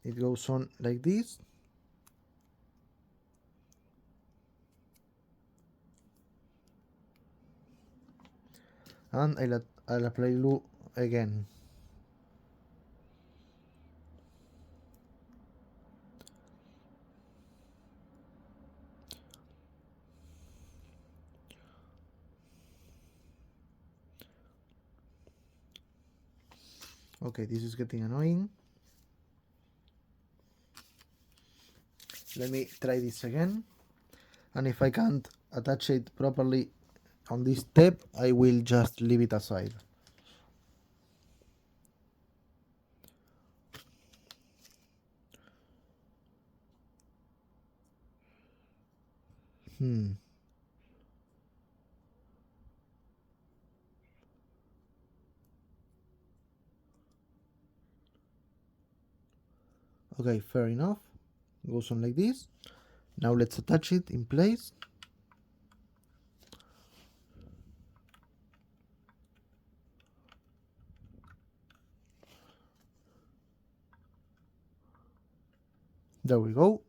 It goes on like this. And I'll apply glue again. Okay, this is getting annoying. Let me try this again. And if I can't attach it properly on this step, I will just leave it aside. Okay, fair enough. Goes on like this. Now let's attach it in place. There we go.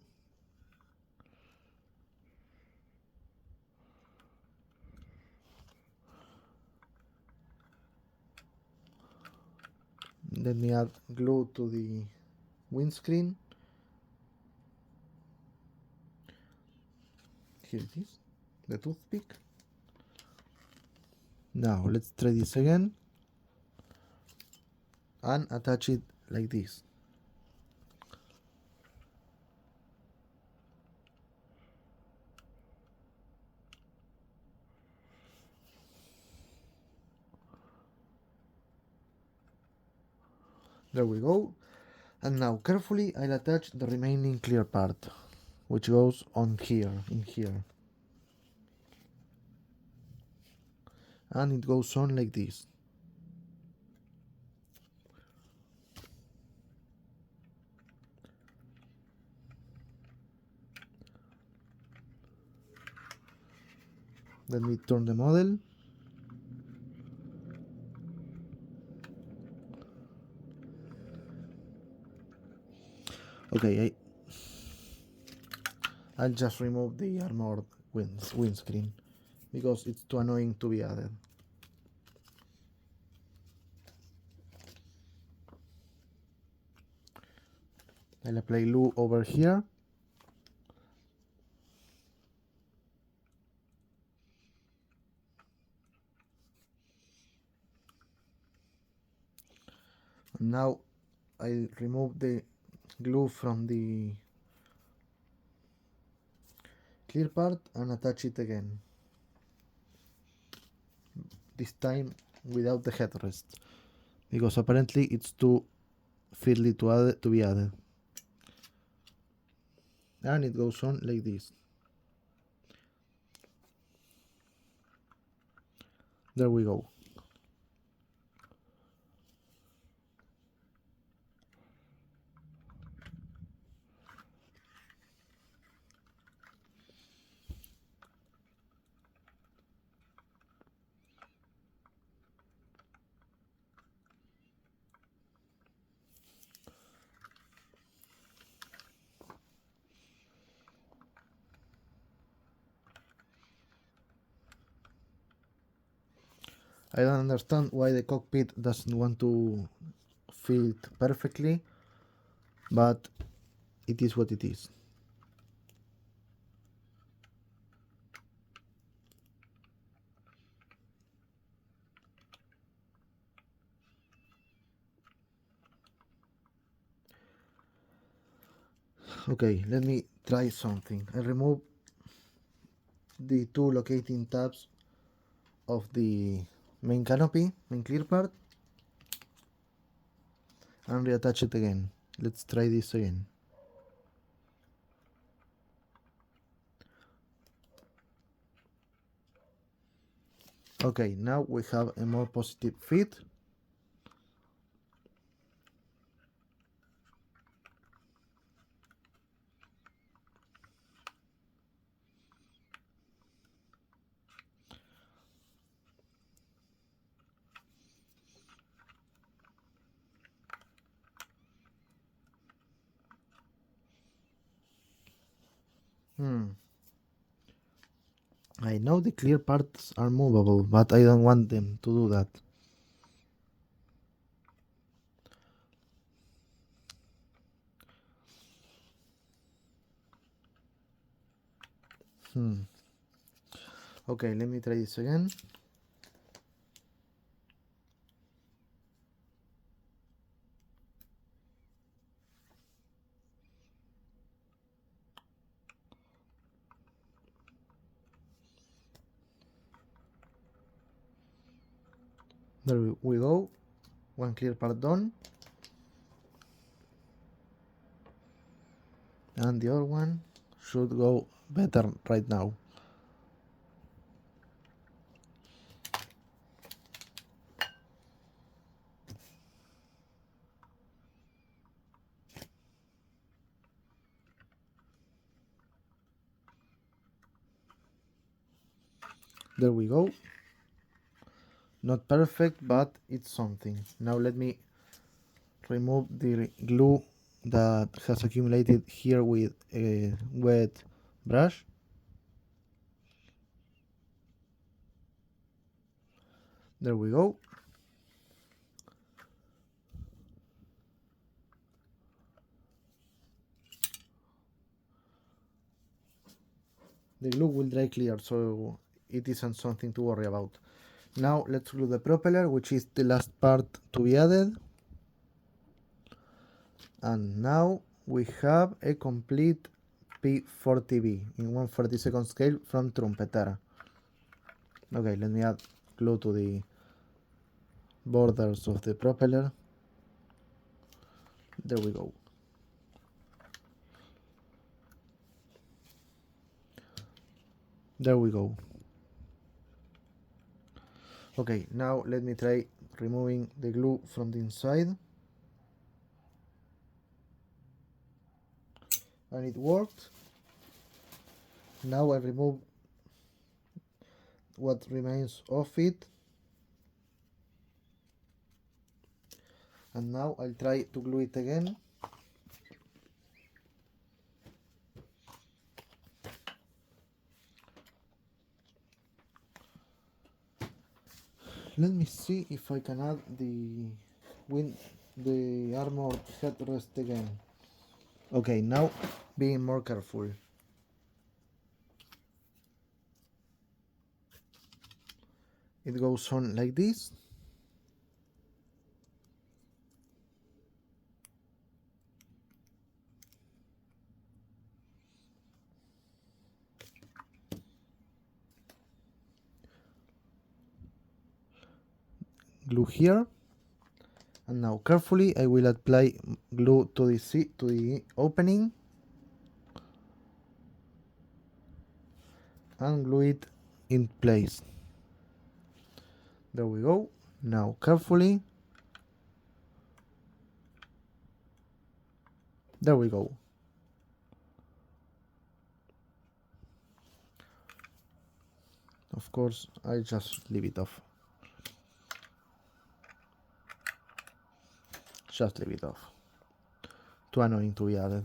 Let me add glue to the windscreen. Here it is, the toothpick. Now let's try this again and attach it like this. There we go. And now carefully I'll attach the remaining clear part, which goes on here, in here. And it goes on like this. Let me turn the model. Okay, I'll just remove the armored windscreen because it's too annoying to be added. I'll apply glue over here. And now I'll remove the glue from the clear part and attach it again. This time without the headrest, because apparently it's too fiddly to be added. And it goes on like this. There we go. I don't understand why the cockpit doesn't want to fit perfectly, but it is what it is. Okay, let me try something. I remove the two locating tabs of the main canopy, main clear part, and reattach it again. Let's try this again. Okay, now we have a more positive fit. I know the clear parts are movable, but I don't want them to do that. Okay, let me try this again. There we go. One clear part done. And the other one should go better right now. There we go. Not perfect, but it's something. Now let me remove the glue that has accumulated here with a wet brush. There we go. The glue will dry clear, so it isn't something to worry about. Now let's glue the propeller, which is the last part to be added. And now we have a complete P-40B in 1/42 scale from Trumpeter. Okay, let me add glue to the borders of the propeller. There we go. There we go. Okay, now let me try removing the glue from the inside. And it worked. Now I remove what remains of it. And now I'll try to glue it again. Let me see if I can add the armored headrest again. Okay, now being more careful. It goes on like this. Glue here. And now carefully I will apply glue to the opening and glue it in place. There we go. Now carefully. There we go. Of course, I just leave it off. Just leave it off. Too annoying to be added.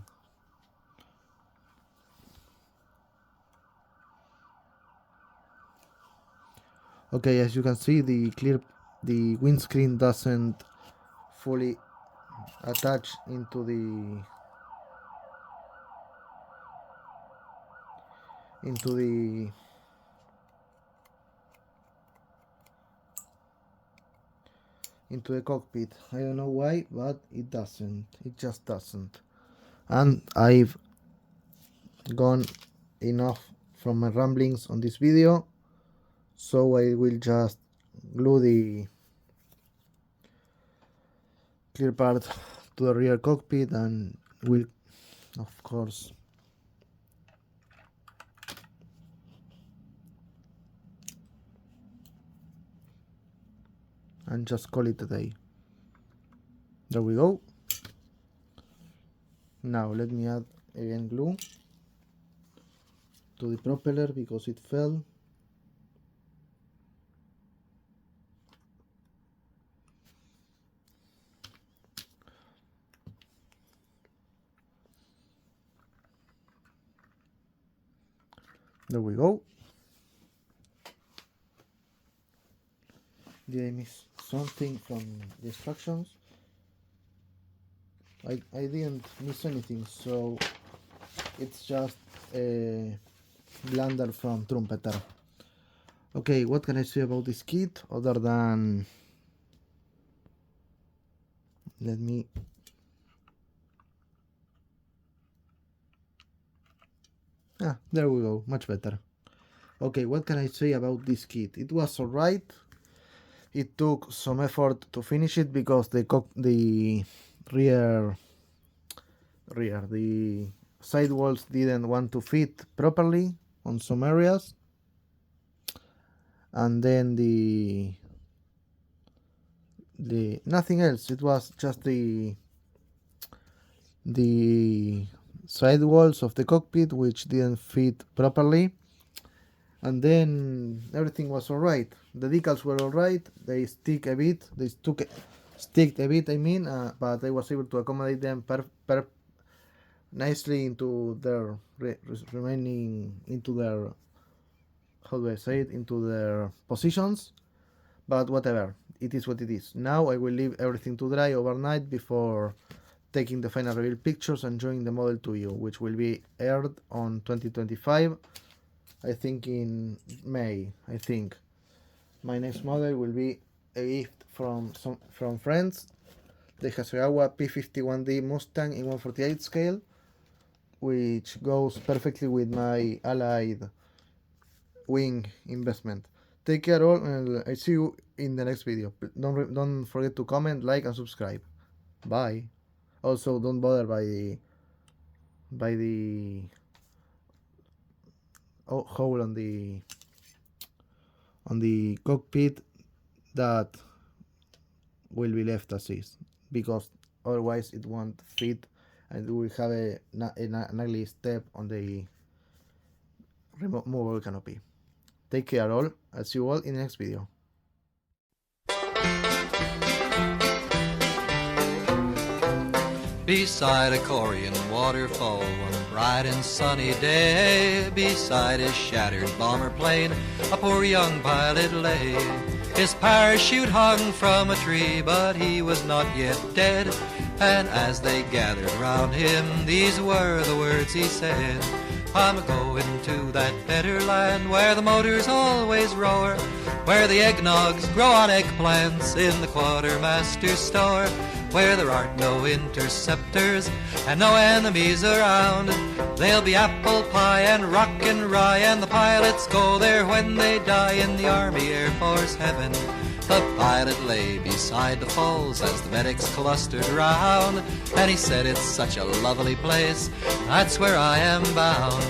Okay, as you can see, the windscreen doesn't fully attach into the cockpit. I don't know why, but it doesn't. It just doesn't. And I've gone enough from my ramblings on this video, so I will just glue the clear part to the rear cockpit and will, of course, and just call it a day. There we go. Now let me add again glue to the propeller because it fell. There we go. Did I miss something from the instructions? I didn't miss anything, so it's just a blunder from Trumpeter. Okay, what can I say about this kit other than there we go, much better. Okay, what can I say about this kit? It was alright. It took some effort to finish it because the sidewalls didn't want to fit properly on some areas, and then the nothing else. It was just the sidewalls of the cockpit which didn't fit properly, and then everything was alright. The decals were alright. They sticked a bit, I mean, but I was able to accommodate them nicely into their into their, how do I say it, into their positions. But whatever, it is what it is. Now I will leave everything to dry overnight before taking the final reveal pictures and showing the model to you, which will be aired on 2025, I think in May. I think my next model will be a gift from friends, the Hasagawa P-51D Mustang in 1/48 scale, which goes perfectly with my Allied wing investment. Take care all, and I see you in the next video. Don't forget to comment, like, and subscribe. Bye. Also, don't bother by the hole on the cockpit that will be left as is, because otherwise it won't fit and we will have an ugly step on the removable canopy. Take care all. I'll see you all in the next video. Beside a Korean waterfall, one bright and sunny day, beside his shattered bomber plane, a poor young pilot lay. His parachute hung from a tree, but he was not yet dead. And as they gathered round him, these were the words he said: I'm going to that better land where the motors always roar, where the eggnogs grow on eggplants in the quartermaster's store, where there aren't no interceptors and no enemies around. There'll be apple pie and rock and rye, and the pilots go there when they die in the Army Air Force heaven. The pilot lay beside the falls as the medics clustered around, and he said, it's such a lovely place, that's where I am bound.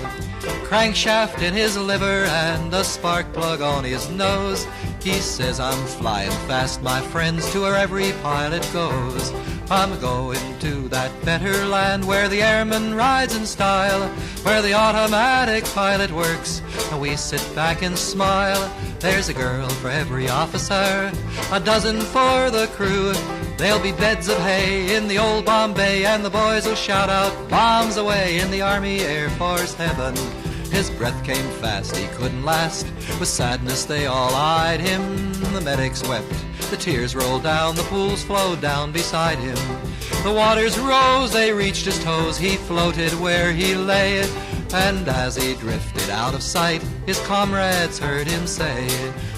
Crankshaft in his liver and a spark plug on his nose, he says, I'm flying fast, my friends, to where every pilot goes. I'm going to that better land where the airman rides in style, where the automatic pilot works and we sit back and smile. There's a girl for every officer, a dozen for the crew. There'll be beds of hay in the old Bombay, and the boys will shout out, bombs away, in the Army Air Force heaven. His breath came fast, he couldn't last. With sadness they all eyed him. The medics wept, the tears rolled down, the pools flowed down beside him. The waters rose, they reached his toes, he floated where he lay. And as he drifted out of sight, his comrades heard him say,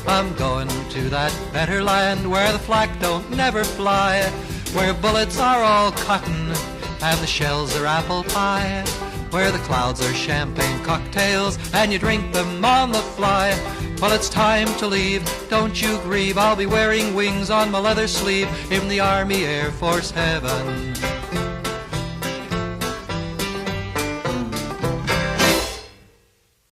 I'm going to that better land where the flak don't never fly, where bullets are all cotton and the shells are apple pie, where the clouds are champagne cocktails and you drink them on the fly. Well, it's time to leave, don't you grieve, I'll be wearing wings on my leather sleeve in the Army Air Force heaven.